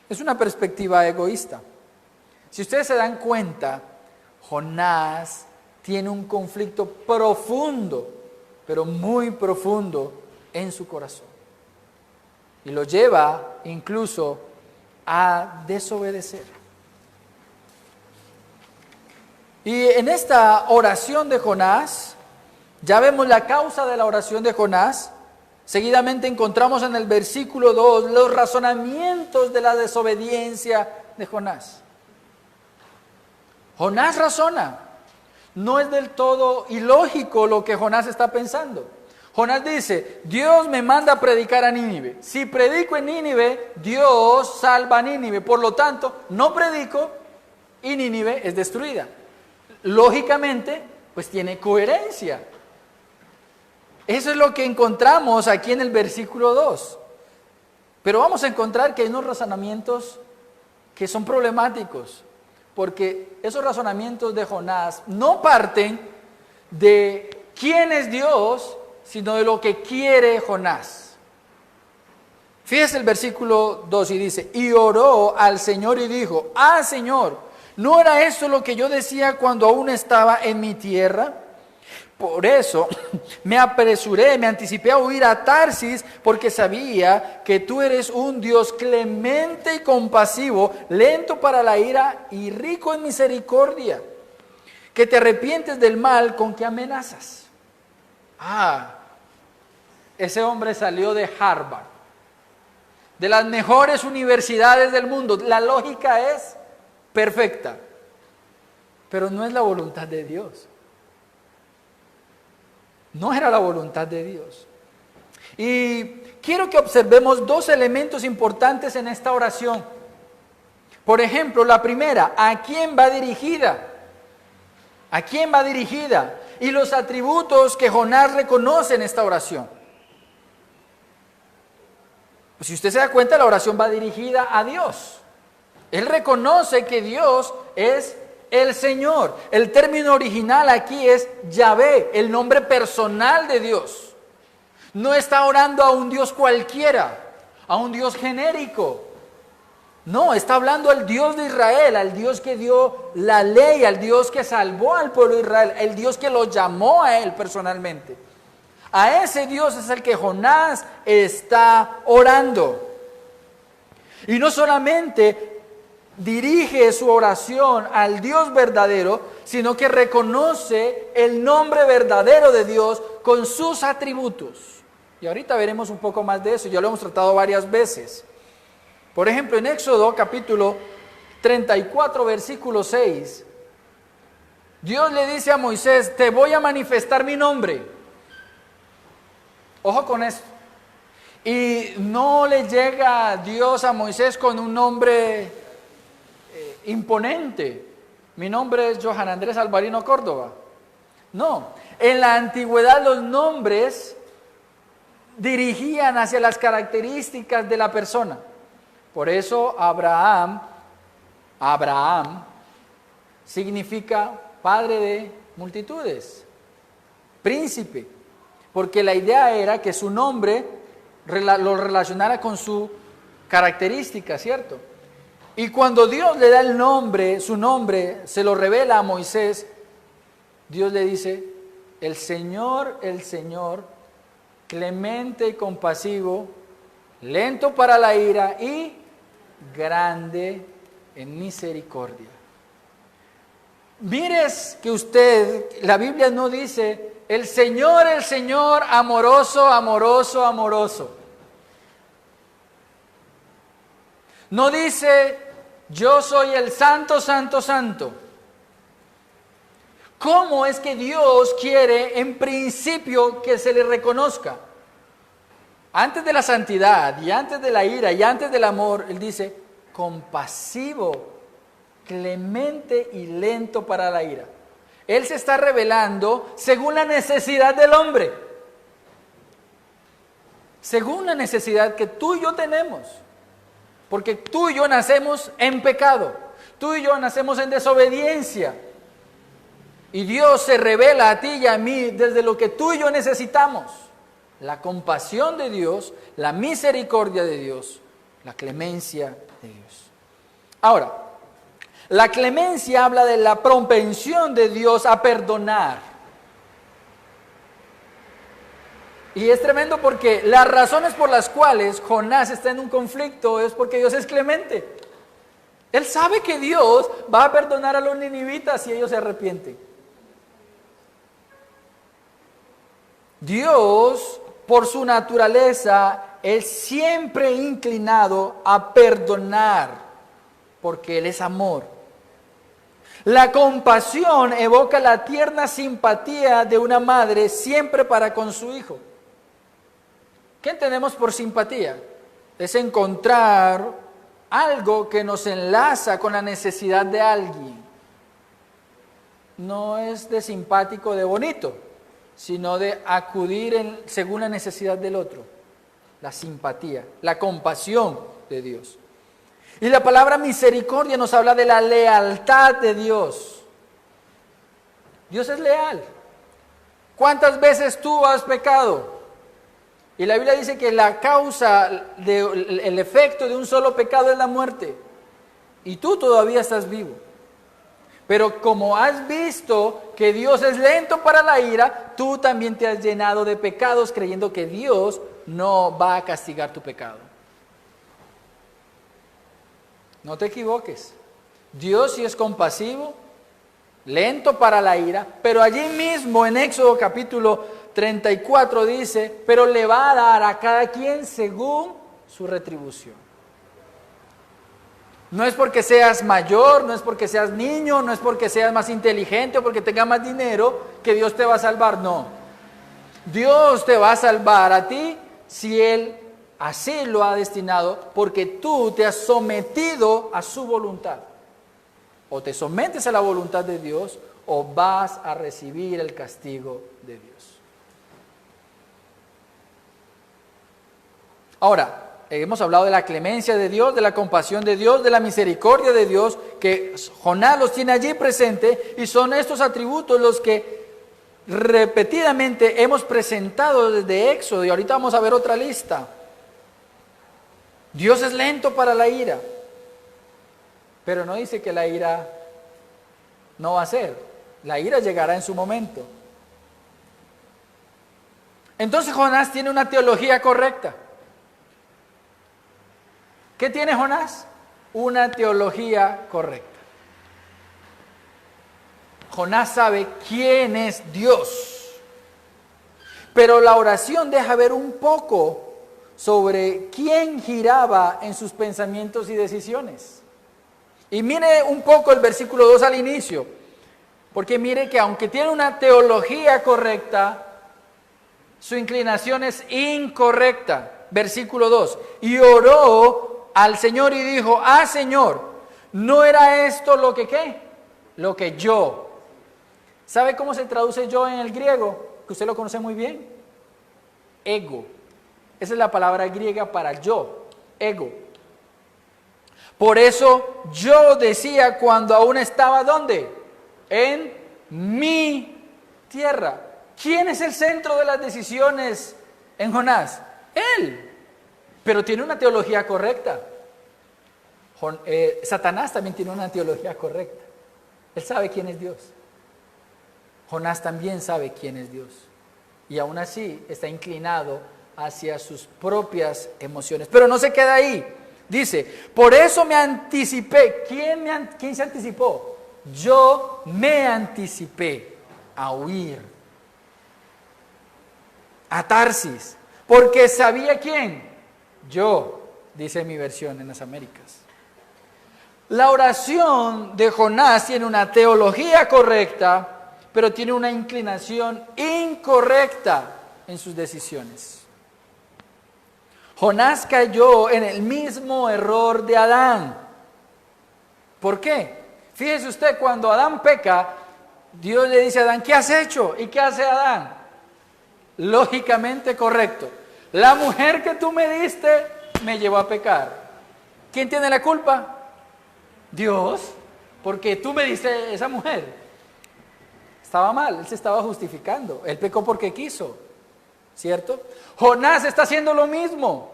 Es una perspectiva egoísta. Si ustedes se dan cuenta, Jonás tiene un conflicto profundo, pero muy profundo en su corazón. Y lo lleva incluso a desobedecer. Y en esta oración de Jonás, ya vemos la causa de la oración de Jonás. Seguidamente encontramos en el versículo 2 los razonamientos de la desobediencia de Jonás. Jonás razona. No es del todo ilógico lo que Jonás está pensando. Jonás dice, Dios me manda a predicar a Nínive. Si predico en Nínive, Dios salva a Nínive. Por lo tanto, no predico y Nínive es destruida. Lógicamente, pues tiene coherencia. Eso es lo que encontramos aquí en el versículo 2. Pero vamos a encontrar que hay unos razonamientos que son problemáticos, porque esos razonamientos de Jonás no parten de quién es Dios, sino de lo que quiere Jonás. Fíjese el versículo 2 y dice, y oró al Señor y dijo, Señor, ¿no era esto lo que yo decía cuando aún estaba en mi tierra? Por eso me apresuré, me anticipé a huir a Tarsis, porque sabía que tú eres un Dios clemente y compasivo, lento para la ira y rico en misericordia, que te arrepientes del mal con que amenazas. Ese hombre salió de Harvard, de las mejores universidades del mundo. La lógica es perfecta, pero no es la voluntad de Dios. No era la voluntad de Dios. Y quiero que observemos dos elementos importantes en esta oración. Por ejemplo, la primera, ¿a quién va dirigida? ¿A quién va dirigida? Y los atributos que Jonás reconoce en esta oración. Pues si usted se da cuenta, la oración va dirigida a Dios. Él reconoce que Dios es el Señor. El término original aquí es Yahvé, el nombre personal de Dios. No está orando a un Dios cualquiera, a un Dios genérico. No, está hablando al Dios de Israel, al Dios que dio la ley, al Dios que salvó al pueblo de Israel, el Dios que lo llamó a él personalmente. A ese Dios es el que Jonás está orando. Y no solamente dirige su oración al Dios verdadero, sino que reconoce el nombre verdadero de Dios con sus atributos. Y ahorita veremos un poco más de eso, ya lo hemos tratado varias veces. Por ejemplo, en Éxodo capítulo 34, versículo 6, Dios le dice a Moisés, te voy a manifestar mi nombre. Ojo con esto. Y no le llega Dios a Moisés con un nombre imponente. Mi nombre es Johan Andrés Alvarino Córdoba. No, en la antigüedad los nombres dirigían hacia las características de la persona. Por eso Abraham significa padre de multitudes, príncipe, porque la idea era que su nombre lo relacionara con su característica, ¿cierto? Y cuando Dios le da el nombre, su nombre, se lo revela a Moisés, Dios le dice, el Señor, clemente y compasivo, lento para la ira y grande en misericordia. Mires que la Biblia no dice, el Señor, amoroso, amoroso, amoroso. No dice, yo soy el santo, santo, santo. ¿Cómo es que Dios quiere en principio que se le reconozca? Antes de la santidad y antes de la ira y antes del amor, Él dice, compasivo, clemente y lento para la ira. Él se está revelando según la necesidad del hombre, según la necesidad que tú y yo tenemos, porque tú y yo nacemos en pecado, tú y yo nacemos en desobediencia, y Dios se revela a ti y a mí desde lo que tú y yo necesitamos, la compasión de Dios, la misericordia de Dios, la clemencia de Dios. Ahora, la clemencia habla de la propensión de Dios a perdonar. Y es tremendo porque las razones por las cuales Jonás está en un conflicto es porque Dios es clemente. Él sabe que Dios va a perdonar a los ninivitas si ellos se arrepienten. Dios, por su naturaleza, es siempre inclinado a perdonar, porque Él es amor. La compasión evoca la tierna simpatía de una madre siempre para con su hijo. ¿Qué entendemos por simpatía? Es encontrar algo que nos enlaza con la necesidad de alguien. No es de simpático, de bonito, sino de acudir según la necesidad del otro. La simpatía, la compasión de Dios. Y la palabra misericordia nos habla de la lealtad de Dios. Dios es leal. ¿Cuántas veces tú has pecado? Y la Biblia dice que la causa, el efecto de un solo pecado es la muerte. Y tú todavía estás vivo. Pero como has visto que Dios es lento para la ira, tú también te has llenado de pecados creyendo que Dios no va a castigar tu pecado. No te equivoques. Dios sí es compasivo, lento para la ira, pero allí mismo en Éxodo capítulo 34 dice, pero le va a dar a cada quien según su retribución. No es porque seas mayor, no es porque seas niño, no es porque seas más inteligente o porque tengas más dinero que Dios te va a salvar, no. Dios te va a salvar a ti si Él así lo ha destinado, porque tú te has sometido a su voluntad. O te sometes a la voluntad de Dios o vas a recibir el castigo de Dios. Ahora, hemos hablado de la clemencia de Dios, de la compasión de Dios, de la misericordia de Dios, que Jonás los tiene allí presente, y son estos atributos los que repetidamente hemos presentado desde Éxodo, y ahorita vamos a ver otra lista. Dios es lento para la ira, pero no dice que la ira no va a ser. La ira llegará en su momento. Entonces Jonás tiene una teología correcta. ¿Qué tiene Jonás? Una teología correcta. Jonás sabe quién es Dios, pero la oración deja ver un poco sobre quién giraba en sus pensamientos y decisiones. Y mire un poco el versículo 2 al inicio, porque mire que aunque tiene una teología correcta, su inclinación es incorrecta. Versículo 2, y oró al Señor y dijo, Señor, ¿no era esto lo que qué? Lo que yo. ¿Sabe cómo se traduce yo en el griego? Que usted lo conoce muy bien. Ego. Esa es la palabra griega para yo, ego. Por eso yo decía cuando aún estaba, ¿dónde? En mi tierra. ¿Quién es el centro de las decisiones en Jonás? Él. Pero tiene una teología correcta. Satanás también tiene una teología correcta. Él sabe quién es Dios. Jonás también sabe quién es Dios. Y aún así está inclinado hacia sus propias emociones. Pero no se queda ahí. Dice, por eso me anticipé. ¿Quién se anticipó? Yo me anticipé a huir a Tarsis. Porque sabía quién. Yo, dice mi versión en las Américas. La oración de Jonás tiene una teología correcta, pero tiene una inclinación incorrecta en sus decisiones. Jonás cayó en el mismo error de Adán. ¿Por qué? Fíjese usted, cuando Adán peca, Dios le dice a Adán, ¿qué has hecho? ¿Y qué hace Adán? Lógicamente correcto. La mujer que tú me diste me llevó a pecar. ¿Quién tiene la culpa? Dios, porque tú me diste esa mujer. Estaba mal, él se estaba justificando. Él pecó porque quiso, ¿cierto? Jonás está haciendo lo mismo.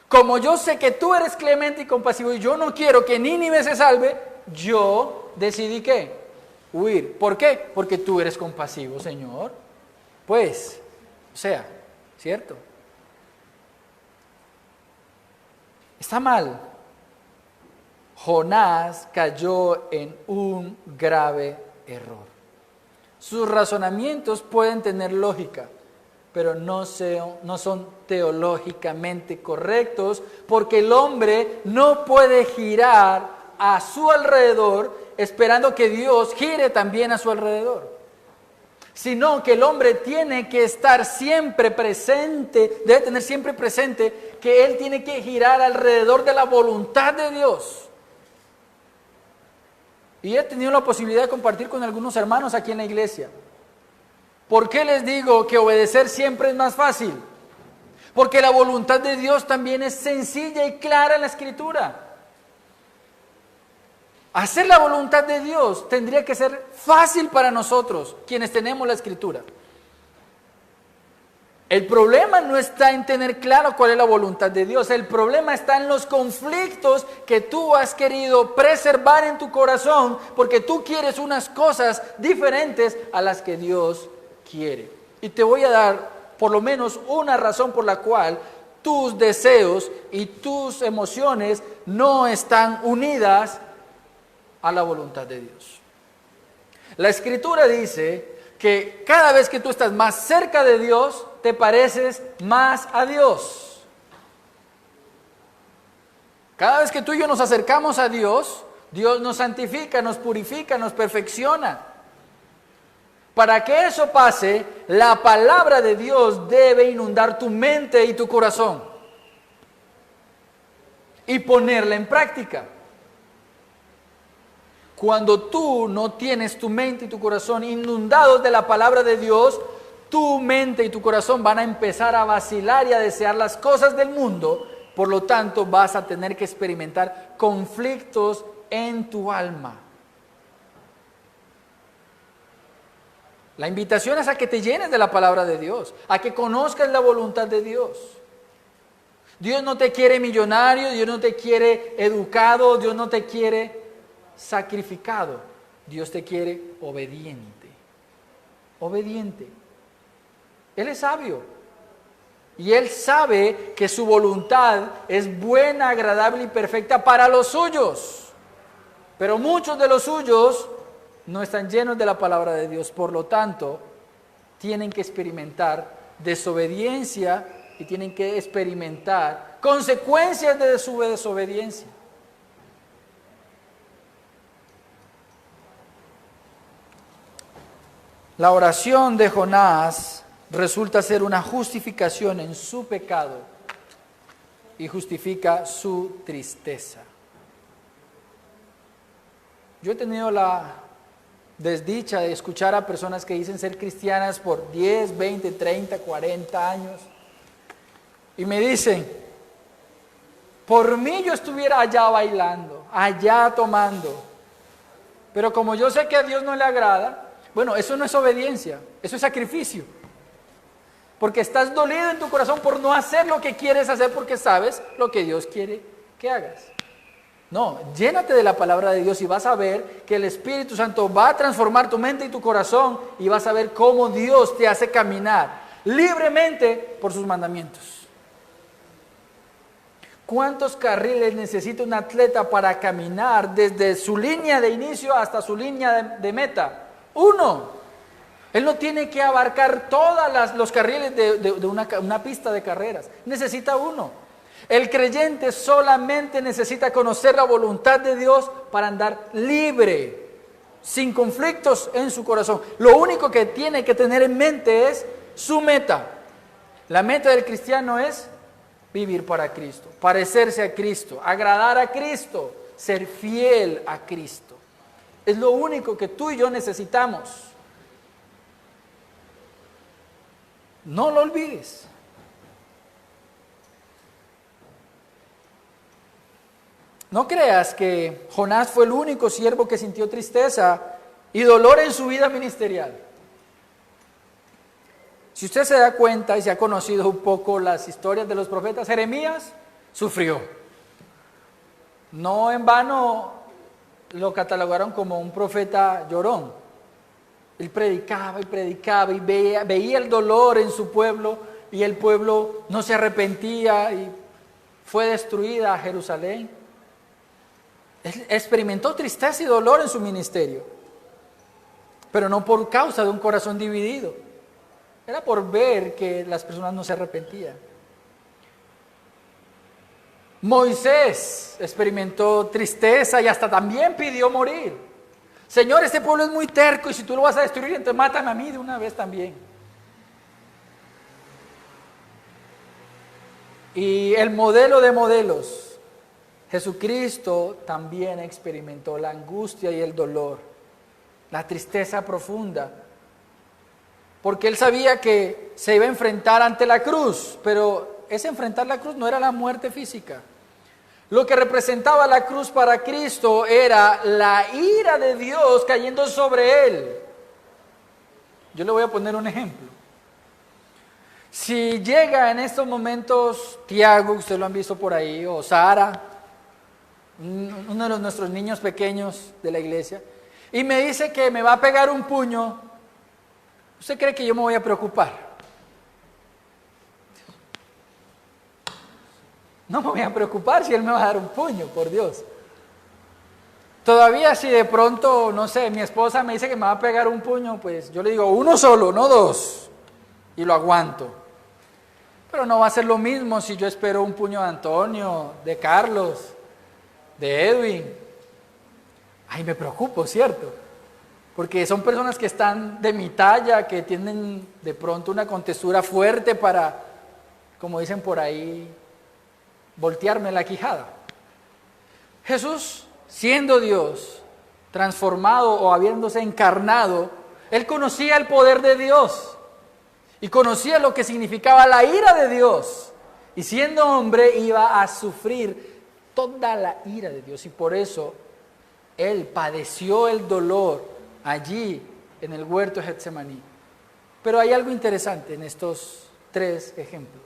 Como yo sé que tú eres clemente y compasivo y yo no quiero que Nínive se salve, yo decidí ¿qué? Huir. ¿Por qué? Porque tú eres compasivo, Señor. Pues, o sea, ¿cierto? Está mal. Jonás cayó en un grave error. Sus razonamientos pueden tener lógica, pero no son teológicamente correctos, porque el hombre no puede girar a su alrededor esperando que Dios gire también a su alrededor. sino que el hombre tiene que estar siempre presente, debe tener siempre presente que él tiene que girar alrededor de la voluntad de Dios. Y he tenido la posibilidad de compartir con algunos hermanos aquí en la iglesia. ¿Por qué les digo que obedecer siempre es más fácil? Porque la voluntad de Dios también es sencilla y clara en la Escritura. Hacer la voluntad de Dios tendría que ser fácil para nosotros, quienes tenemos la Escritura. El problema no está en tener claro cuál es la voluntad de Dios. El problema está en los conflictos que tú has querido preservar en tu corazón, porque tú quieres unas cosas diferentes a las que Dios quiere. Y te voy a dar por lo menos una razón por la cual tus deseos y tus emociones no están unidas a la voluntad de Dios. La Escritura dice que cada vez que tú estás más cerca de Dios, te pareces más a Dios. Cada vez que tú y yo nos acercamos a Dios, Dios nos santifica, nos purifica, nos perfecciona. Para que eso pase, la palabra de Dios debe inundar tu mente y tu corazón y ponerla en práctica. Cuando tú no tienes tu mente y tu corazón inundados de la palabra de Dios, tu mente y tu corazón van a empezar a vacilar y a desear las cosas del mundo. Por lo tanto, vas a tener que experimentar conflictos en tu alma. La invitación es a que te llenes de la palabra de Dios, a que conozcas la voluntad de Dios. Dios no te quiere millonario, Dios no te quiere educado, Dios no te quiere sacrificado. Dios te quiere obediente. Obediente. Él es sabio. Y Él sabe que su voluntad es buena, agradable y perfecta para los suyos. Pero muchos de los suyos no están llenos de la palabra de Dios. Por lo tanto, tienen que experimentar desobediencia y tienen que experimentar consecuencias de su desobediencia. La oración de Jonás resulta ser una justificación en su pecado y justifica su tristeza. Yo he tenido la desdicha de escuchar a personas que dicen ser cristianas por 10, 20, 30, 40 años y me dicen, por mí yo estuviera allá bailando, allá tomando, pero como yo sé que a Dios no le agrada, bueno, eso no es obediencia, eso es sacrificio. Porque estás dolido en tu corazón por no hacer lo que quieres hacer porque sabes lo que Dios quiere que hagas. No, llénate de la palabra de Dios y vas a ver que el Espíritu Santo va a transformar tu mente y tu corazón y vas a ver cómo Dios te hace caminar libremente por sus mandamientos. ¿Cuántos carriles necesita un atleta para caminar desde su línea de inicio hasta su línea de meta? Uno. Él no tiene que abarcar todos los carriles de una pista de carreras. Necesita uno. El creyente solamente necesita conocer la voluntad de Dios para andar libre, sin conflictos en su corazón. Lo único que tiene que tener en mente es su meta. La meta del cristiano es vivir para Cristo, parecerse a Cristo, agradar a Cristo, ser fiel a Cristo. Es lo único que tú y yo necesitamos. No lo olvides. No creas que Jonás fue el único siervo que sintió tristeza y dolor en su vida ministerial. Si usted se da cuenta y se ha conocido un poco las historias de los profetas, Jeremías sufrió. No en vano lo catalogaron como un profeta llorón. Él predicaba y veía el dolor en su pueblo y el pueblo no se arrepentía y fue destruida Jerusalén. Él experimentó tristeza y dolor en su ministerio, pero no por causa de un corazón dividido. Era por ver que las personas no se arrepentían. Moisés experimentó tristeza y hasta también pidió morir. Señor, este pueblo es muy terco y si tú lo vas a destruir, entonces mátame a mí de una vez también. Y el modelo de modelos, Jesucristo también experimentó la angustia y el dolor, la tristeza profunda, porque Él sabía que se iba a enfrentar ante la cruz, pero ese enfrentar la cruz no era la muerte física. Lo que representaba la cruz para Cristo era la ira de Dios cayendo sobre Él. Yo le voy a poner un ejemplo. Si llega en estos momentos Tiago, ustedes lo han visto por ahí, o Sara, uno de nuestros niños pequeños de la iglesia, y me dice que me va a pegar un puño, ¿usted cree que yo me voy a preocupar? No me voy a preocupar si él me va a dar un puño, por Dios. Todavía si de pronto, no sé, mi esposa me dice que me va a pegar un puño, pues yo le digo uno solo, no dos, y lo aguanto. Pero no va a ser lo mismo si yo espero un puño de Antonio, de Carlos, de Edwin. Ay, me preocupo, ¿cierto? Porque son personas que están de mi talla, que tienen de pronto una contextura fuerte para, como dicen por ahí, voltearme la quijada. Jesús, siendo Dios, transformado o habiéndose encarnado, Él conocía el poder de Dios. Y conocía lo que significaba la ira de Dios. Y siendo hombre iba a sufrir toda la ira de Dios. Y por eso Él padeció el dolor allí en el huerto de Getsemaní. Pero hay algo interesante en estos tres ejemplos.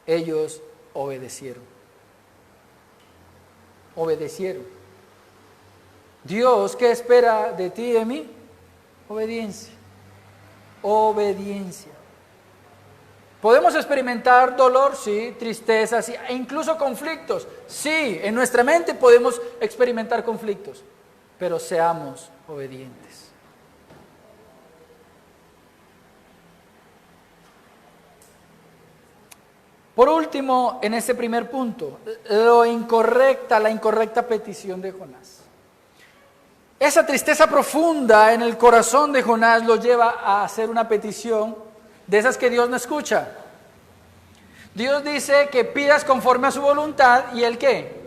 Ellos obedecieron. Obedecieron. Dios, ¿qué espera de ti y de mí? Obediencia. Obediencia. ¿Podemos experimentar dolor? Sí, tristeza, sí, e incluso conflictos. Sí, en nuestra mente podemos experimentar conflictos, pero seamos obedientes. Por último, en este primer punto, la incorrecta petición de Jonás. Esa tristeza profunda en el corazón de Jonás lo lleva a hacer una petición de esas que Dios no escucha. Dios dice que pidas conforme a su voluntad y ¿Él qué?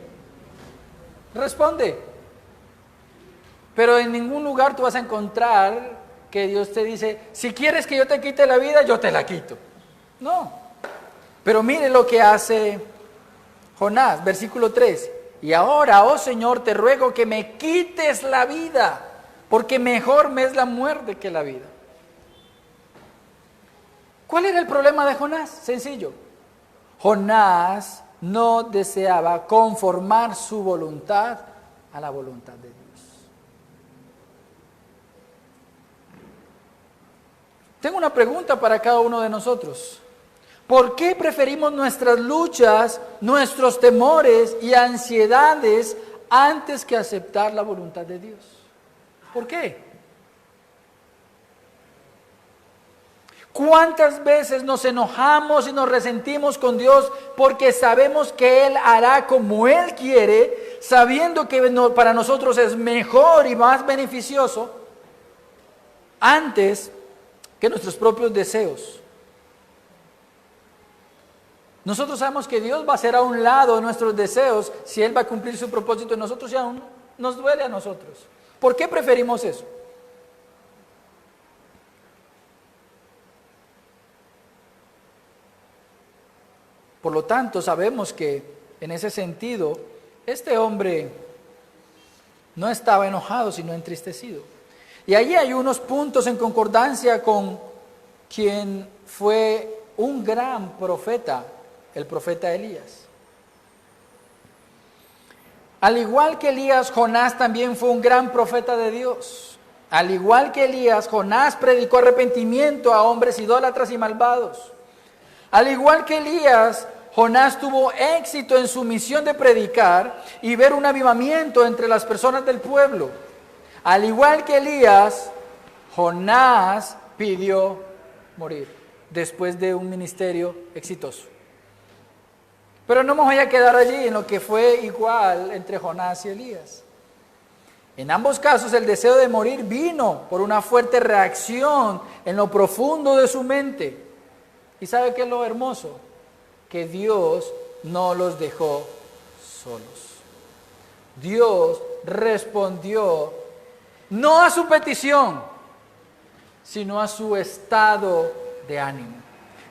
Responde. Pero en ningún lugar tú vas a encontrar que Dios te dice, si quieres que yo te quite la vida, yo te la quito. No. Pero mire lo que hace Jonás, versículo 3. Y ahora, oh Señor, te ruego que me quites la vida, porque mejor me es la muerte que la vida. ¿Cuál era el problema de Jonás? Sencillo. Jonás no deseaba conformar su voluntad a la voluntad de Dios. Tengo una pregunta para cada uno de nosotros. ¿Por qué preferimos nuestras luchas, nuestros temores y ansiedades antes que aceptar la voluntad de Dios? ¿Por qué? ¿Cuántas veces nos enojamos y nos resentimos con Dios porque sabemos que Él hará como Él quiere, sabiendo que para nosotros es mejor y más beneficioso antes que nuestros propios deseos? Nosotros sabemos que Dios va a hacer a un lado nuestros deseos si Él va a cumplir su propósito en nosotros y aún nos duele a nosotros. ¿Por qué preferimos eso? Por lo tanto, sabemos que en ese sentido, este hombre no estaba enojado, sino entristecido. Y allí hay unos puntos en concordancia con quien fue un gran profeta, el profeta Elías. Al igual que Elías, Jonás también fue un gran profeta de Dios. Al igual que Elías, Jonás predicó arrepentimiento a hombres idólatras y malvados. Al igual que Elías, Jonás tuvo éxito en su misión de predicar y ver un avivamiento entre las personas del pueblo. Al igual que Elías, Jonás pidió morir después de un ministerio exitoso. Pero no me voy a quedar allí en lo que fue igual entre Jonás y Elías. En ambos casos el deseo de morir vino por una fuerte reacción en lo profundo de su mente. ¿Y sabe qué es lo hermoso? Que Dios no los dejó solos. Dios respondió no a su petición, sino a su estado de ánimo.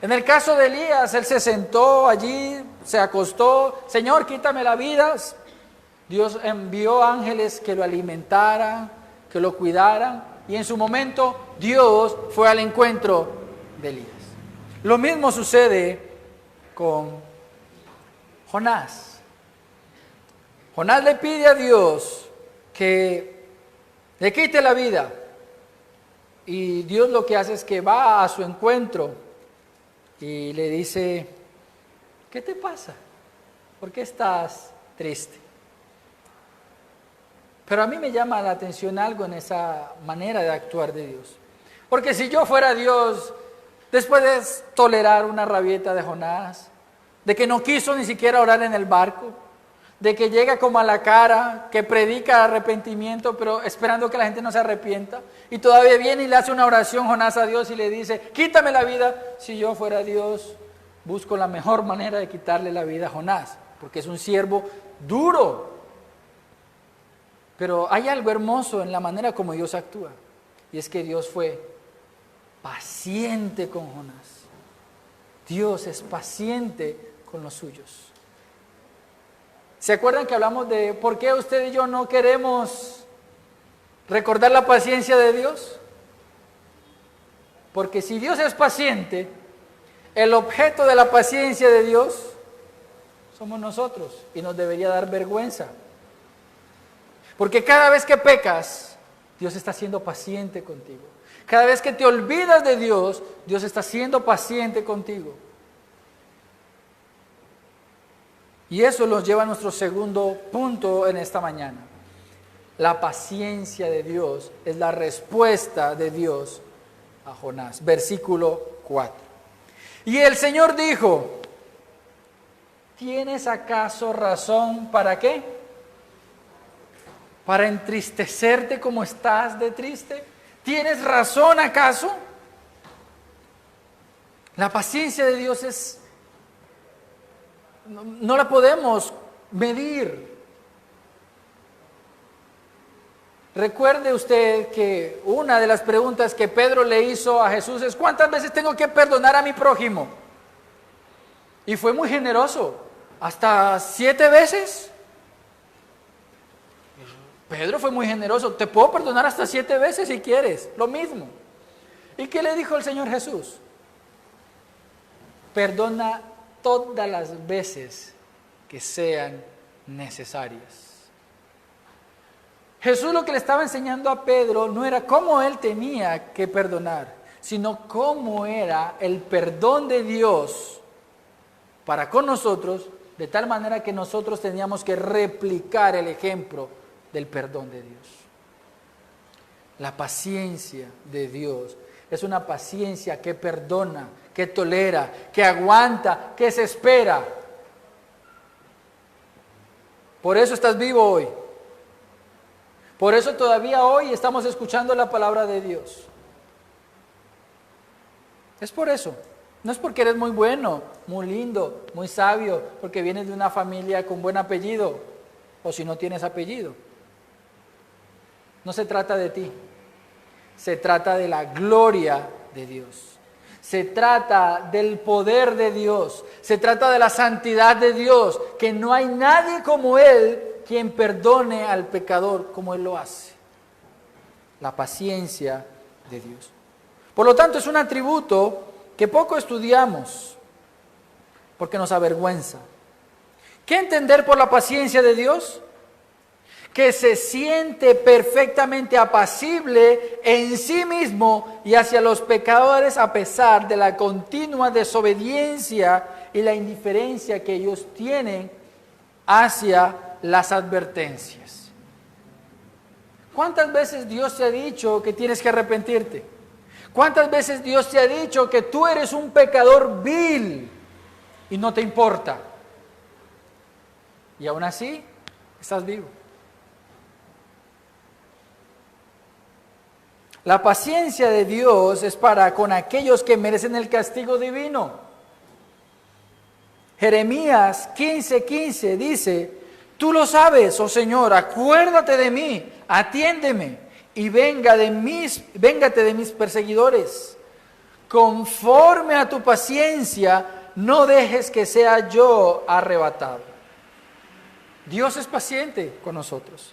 En el caso de Elías, él se sentó allí, se acostó, Señor, quítame la vida. Dios envió ángeles que lo alimentaran, que lo cuidaran, y en su momento Dios fue al encuentro de Elías. Lo mismo sucede con Jonás. Jonás le pide a Dios que le quite la vida, y Dios lo que hace es que va a su encuentro y le dice, ¿qué te pasa? ¿Por qué estás triste? Pero a mí me llama la atención algo en esa manera de actuar de Dios. Porque si yo fuera Dios, después de tolerar una rabieta de Jonás, de que no quiso ni siquiera orar en el barco, de que llega como a la cara, que predica arrepentimiento, pero esperando que la gente no se arrepienta, y todavía viene y le hace una oración Jonás a Dios y le dice, quítame la vida. Si yo fuera Dios, busco la mejor manera de quitarle la vida a Jonás, porque es un siervo duro. Pero hay algo hermoso en la manera como Dios actúa, y es que Dios fue paciente con Jonás. Dios es paciente con los suyos. ¿Se acuerdan que hablamos de por qué usted y yo no queremos recordar la paciencia de Dios? Porque si Dios es paciente, el objeto de la paciencia de Dios somos nosotros, y nos debería dar vergüenza. Porque cada vez que pecas, Dios está siendo paciente contigo. Cada vez que te olvidas de Dios, Dios está siendo paciente contigo. Y eso nos lleva a nuestro segundo punto en esta mañana. La paciencia de Dios es la respuesta de Dios a Jonás. Versículo 4. Y el Señor dijo, ¿tienes acaso razón para qué? ¿Para entristecerte como estás de triste? ¿Tienes razón acaso? La paciencia de Dios no la podemos medir. Recuerde usted que una de las preguntas que Pedro le hizo a Jesús es, ¿cuántas veces tengo que perdonar a mi prójimo? Y fue muy generoso, hasta 7 veces. Pedro fue muy generoso, te puedo perdonar hasta 7 veces si quieres, lo mismo. ¿Y qué le dijo el Señor Jesús? Perdona todas las veces que sean necesarias. Jesús lo que le estaba enseñando a Pedro no era cómo él tenía que perdonar, sino cómo era el perdón de Dios para con nosotros, de tal manera que nosotros teníamos que replicar el ejemplo del perdón de Dios. La paciencia de Dios es una paciencia que perdona, que tolera, que aguanta, que se espera. Por eso estás vivo hoy. Por eso todavía hoy estamos escuchando la palabra de Dios. Es por eso. No es porque eres muy bueno, muy lindo, muy sabio, porque vienes de una familia con buen apellido, o si no tienes apellido. No se trata de ti. Se trata de la gloria de Dios. Se trata del poder de Dios. Se trata de la santidad de Dios. Que no hay nadie como Él quien perdone al pecador como Él lo hace. La paciencia de Dios. Por lo tanto, es un atributo que poco estudiamos porque nos avergüenza. ¿Qué entender por la paciencia de Dios? Que se siente perfectamente apacible en sí mismo y hacia los pecadores a pesar de la continua desobediencia y la indiferencia que ellos tienen hacia las advertencias. ¿Cuántas veces Dios te ha dicho que tienes que arrepentirte? ¿Cuántas veces Dios te ha dicho que tú eres un pecador vil y no te importa? Y aún así, estás vivo. La paciencia de Dios es para con aquellos que merecen el castigo divino. Jeremías 15:15 dice: tú lo sabes, oh Señor, acuérdate de mí, atiéndeme y véngate de mis perseguidores. Conforme a tu paciencia, no dejes que sea yo arrebatado. Dios es paciente con nosotros.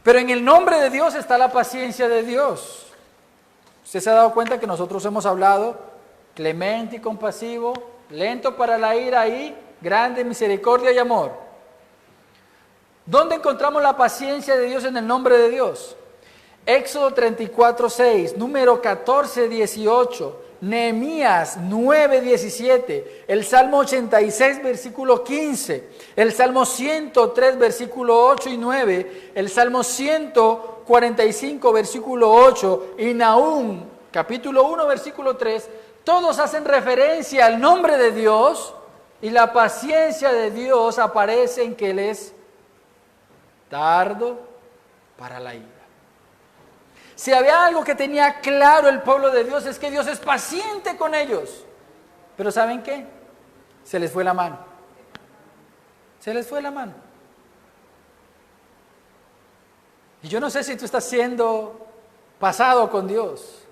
Pero en el nombre de Dios está la paciencia de Dios. Usted se ha dado cuenta que nosotros hemos hablado clemente y compasivo, lento para la ira y grande misericordia y amor. ¿Dónde encontramos la paciencia de Dios en el nombre de Dios? Éxodo 34:6, número 14:18, Nehemías 9:17, el Salmo 86, versículo 15, el Salmo 103, versículo 8 y 9, el Salmo 145, versículo 8 y Nahum, capítulo 1, versículo 3, todos hacen referencia al nombre de Dios y la paciencia de Dios aparece en que Él es tardo para la ira. Si había algo que tenía claro el pueblo de Dios es que Dios es paciente con ellos. Pero ¿saben qué? Se les fue la mano. Se les fue la mano. Y yo no sé si tú estás siendo pasado con Dios.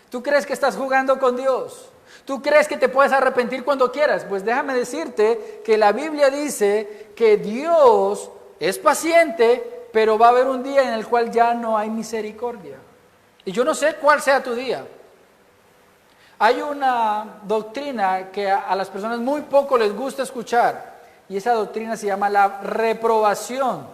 ¿Tú crees que estás jugando con Dios? ¿Tú crees que te puedes arrepentir cuando quieras? Pues déjame decirte que la Biblia dice que Dios es paciente, pero va a haber un día en el cual ya no hay misericordia. Y yo no sé cuál sea tu día. Hay una doctrina que a las personas muy poco les gusta escuchar, y esa doctrina se llama la reprobación,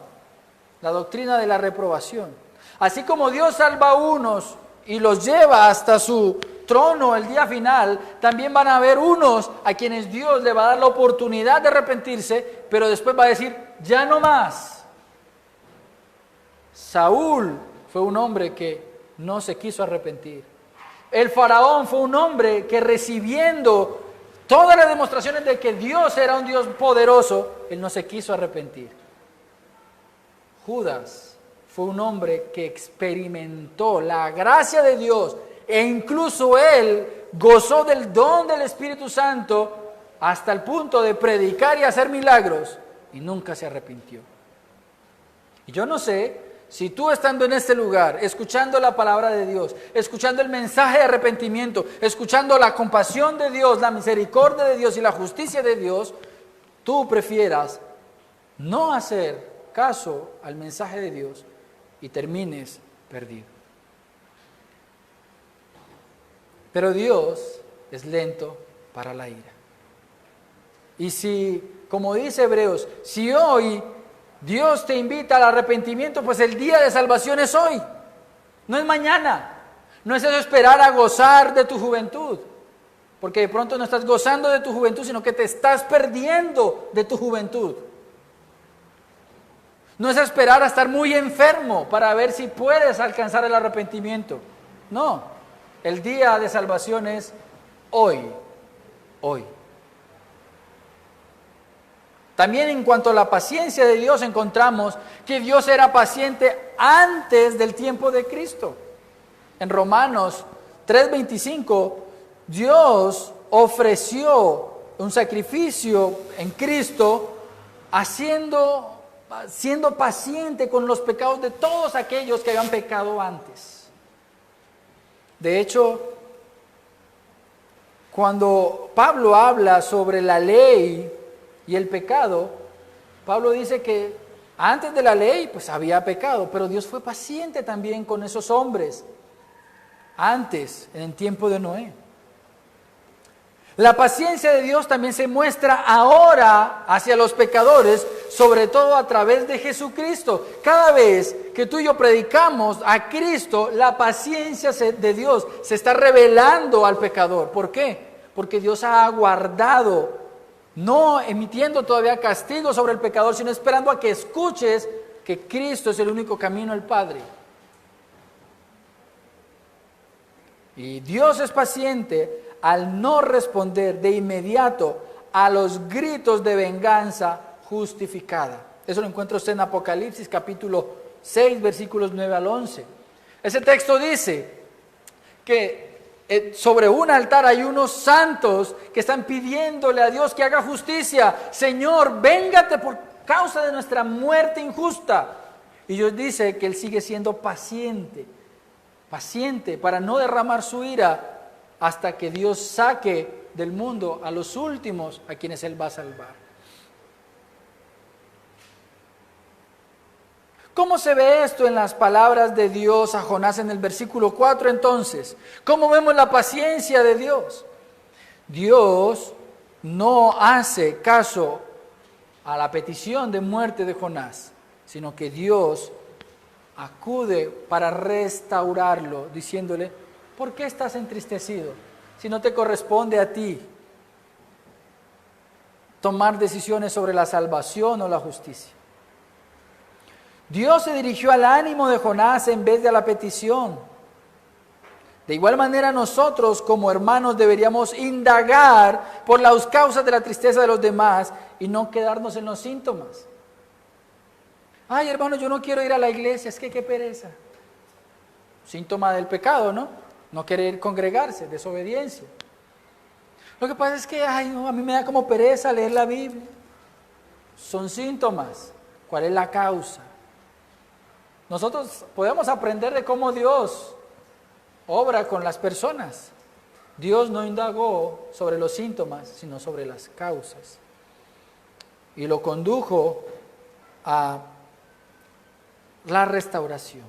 la doctrina de la reprobación. Así como Dios salva a unos y los lleva hasta su trono el día final, también van a haber unos a quienes Dios le va a dar la oportunidad de arrepentirse, pero después va a decir, ya no más. Saúl fue un hombre que no se quiso arrepentir. El faraón fue un hombre que, recibiendo todas las demostraciones de que Dios era un Dios poderoso, él no se quiso arrepentir. Judas fue un hombre que experimentó la gracia de Dios e incluso él gozó del don del Espíritu Santo hasta el punto de predicar y hacer milagros y nunca se arrepintió. Y yo no sé si tú, estando en este lugar, escuchando la palabra de Dios, escuchando el mensaje de arrepentimiento, escuchando la compasión de Dios, la misericordia de Dios y la justicia de Dios, tú prefieras no hacer caso al mensaje de Dios y termines perdido. Pero Dios es lento para la ira. Y si, como dice Hebreos, si hoy Dios te invita al arrepentimiento, pues el día de salvación es hoy, no es mañana. No es eso esperar a gozar de tu juventud, porque de pronto no estás gozando de tu juventud, sino que te estás perdiendo de tu juventud. No es esperar a estar muy enfermo para ver si puedes alcanzar el arrepentimiento. No, el día de salvación es hoy, hoy. También en cuanto a la paciencia de Dios encontramos que Dios era paciente antes del tiempo de Cristo. En Romanos 3:25, Dios ofreció un sacrificio en Cristo, siendo paciente con los pecados de todos aquellos que habían pecado antes. De hecho, cuando Pablo habla sobre la ley y el pecado, Pablo dice que antes de la ley pues había pecado, pero Dios fue paciente también con esos hombres antes, en el tiempo de Noé. La paciencia de Dios también se muestra ahora hacia los pecadores, sobre todo a través de Jesucristo. Cada vez que tú y yo predicamos a Cristo, la paciencia de Dios se está revelando al pecador. ¿Por qué? Porque Dios ha aguardado, no emitiendo todavía castigo sobre el pecador, sino esperando a que escuches que Cristo es el único camino al Padre. Y Dios es paciente al no responder de inmediato a los gritos de venganza justificada. Eso lo encuentra usted en Apocalipsis capítulo 6, versículos 9 al 11. Ese texto dice que sobre un altar hay unos santos que están pidiéndole a Dios que haga justicia. Señor, véngate por causa de nuestra muerte injusta. Y Dios dice que Él sigue siendo paciente para no derramar su ira hasta que Dios saque del mundo a los últimos a quienes Él va a salvar. ¿Cómo se ve esto en las palabras de Dios a Jonás en el versículo 4 entonces? ¿Cómo vemos la paciencia de Dios? Dios no hace caso a la petición de muerte de Jonás, sino que Dios acude para restaurarlo, diciéndole: ¿por qué estás entristecido? Si no te corresponde a ti tomar decisiones sobre la salvación o la justicia. Dios se dirigió al ánimo de Jonás en vez de a la petición. De igual manera nosotros como hermanos deberíamos indagar por las causas de la tristeza de los demás y no quedarnos en los síntomas. Ay, hermano, yo no quiero ir a la iglesia, es que qué pereza. Síntoma del pecado, ¿no? No querer congregarse, desobediencia. Lo que pasa es que, ay, no, a mí me da como pereza leer la Biblia. Son síntomas. ¿Cuál es la causa? Nosotros podemos aprender de cómo Dios obra con las personas. Dios no indagó sobre los síntomas, sino sobre las causas. Y lo condujo a la restauración.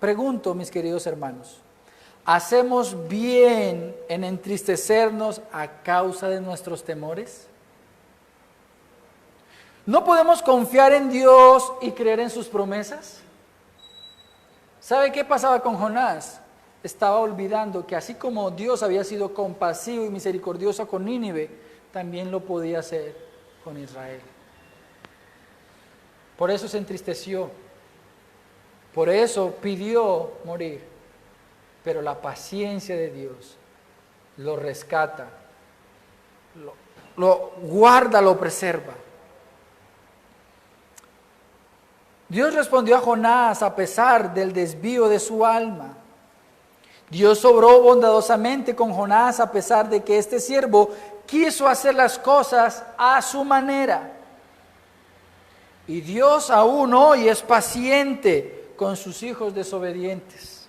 Pregunto, mis queridos hermanos, ¿hacemos bien en entristecernos a causa de nuestros temores? ¿No podemos confiar en Dios y creer en sus promesas? ¿Sabe qué pasaba con Jonás? Estaba olvidando que así como Dios había sido compasivo y misericordioso con Nínive, también lo podía hacer con Israel. Por eso se entristeció, por eso pidió morir, pero la paciencia de Dios lo rescata, lo guarda, lo preserva. Dios respondió a Jonás a pesar del desvío de su alma. Dios obró bondadosamente con Jonás a pesar de que este siervo quiso hacer las cosas a su manera. Y Dios aún hoy es paciente con sus hijos desobedientes.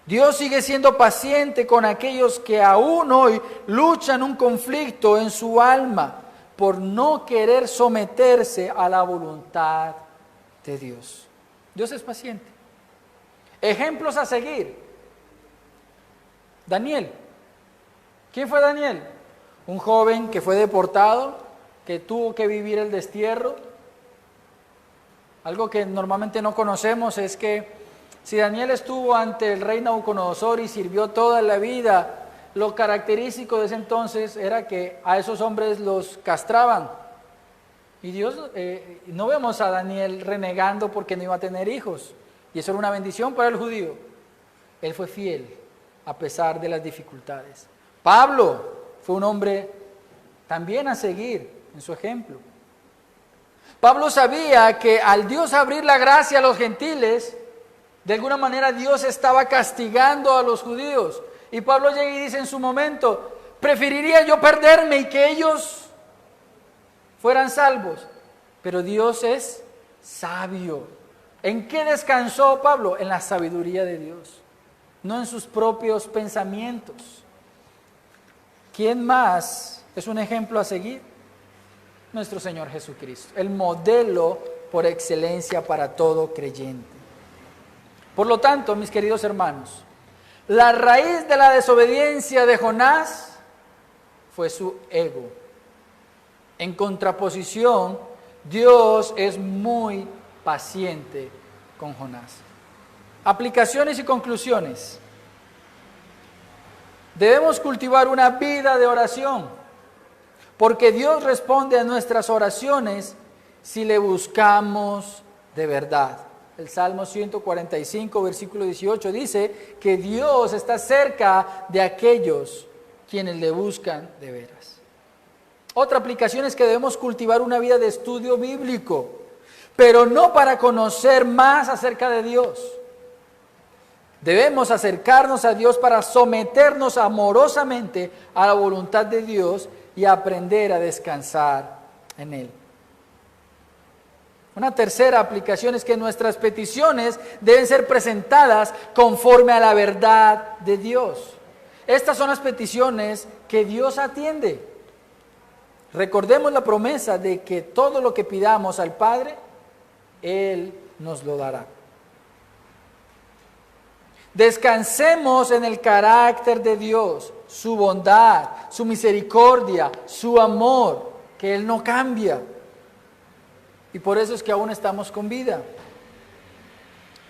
Dios sigue siendo paciente con aquellos que aún hoy luchan un conflicto en su alma por no querer someterse a la voluntad de Dios. Dios es paciente. Ejemplos a seguir. Daniel. ¿Quién fue Daniel? Un joven que fue deportado, que tuvo que vivir el destierro. Algo que normalmente no conocemos es que si Daniel estuvo ante el rey Nabucodonosor y sirvió toda la vida, lo característico de ese entonces era que a esos hombres los castraban. Y Dios, no vemos a Daniel renegando porque no iba a tener hijos. Y eso era una bendición para el judío. Él fue fiel a pesar de las dificultades. Pablo fue un hombre también a seguir en su ejemplo. Pablo sabía que al Dios abrir la gracia a los gentiles, de alguna manera Dios estaba castigando a los judíos. Y Pablo llega y dice en su momento: preferiría yo perderme y que ellos fueran salvos. Pero Dios es sabio. ¿En qué descansó Pablo? En la sabiduría de Dios, no en sus propios pensamientos. ¿Quién más es un ejemplo a seguir? Nuestro Señor Jesucristo, el modelo por excelencia para todo creyente. Por lo tanto, mis queridos hermanos, la raíz de la desobediencia de Jonás fue su ego. En contraposición, Dios es muy paciente con Jonás. Aplicaciones y conclusiones. Debemos cultivar una vida de oración, porque Dios responde a nuestras oraciones si le buscamos de verdad. El Salmo 145, versículo 18 dice que Dios está cerca de aquellos quienes le buscan de veras. Otra aplicación es que debemos cultivar una vida de estudio bíblico, pero no para conocer más acerca de Dios. Debemos acercarnos a Dios para someternos amorosamente a la voluntad de Dios y aprender a descansar en Él. Una tercera aplicación es que nuestras peticiones deben ser presentadas conforme a la verdad de Dios. Estas son las peticiones que Dios atiende. Recordemos la promesa de que todo lo que pidamos al Padre, Él nos lo dará. Descansemos en el carácter de Dios, su bondad, su misericordia, su amor, que Él no cambia. Y por eso es que aún estamos con vida.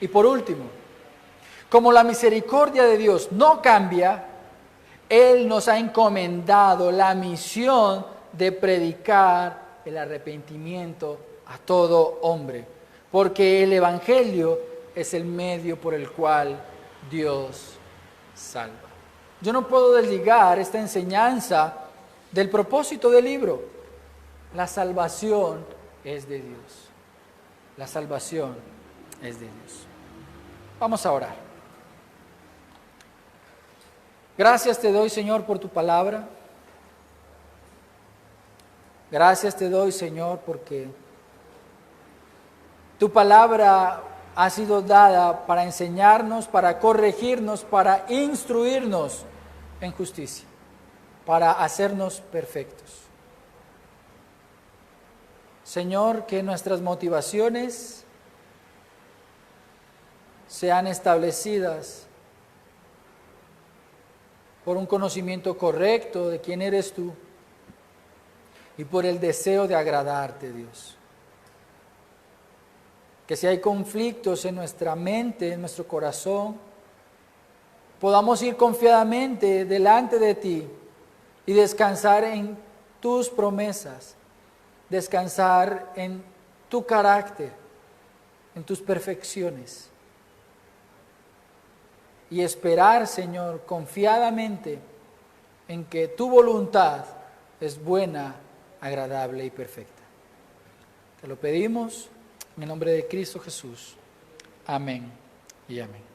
Y por último, como la misericordia de Dios no cambia, Él nos ha encomendado la misión de predicar el arrepentimiento a todo hombre, porque el Evangelio es el medio por el cual Dios salva. Yo no puedo desligar esta enseñanza del propósito del libro. La salvación es de Dios. La salvación es de Dios. Vamos a orar. Gracias te doy, Señor, por tu palabra. Gracias te doy, Señor, porque tu palabra ha sido dada para enseñarnos, para corregirnos, para instruirnos en justicia, para hacernos perfectos. Señor, que nuestras motivaciones sean establecidas por un conocimiento correcto de quién eres tú y por el deseo de agradarte, Dios. Que si hay conflictos en nuestra mente, en nuestro corazón, podamos ir confiadamente delante de ti y descansar en tus promesas, descansar en tu carácter, en tus perfecciones. Y esperar, Señor, confiadamente en que tu voluntad es buena, agradable y perfecta. Te lo pedimos en el nombre de Cristo Jesús. Amén y amén.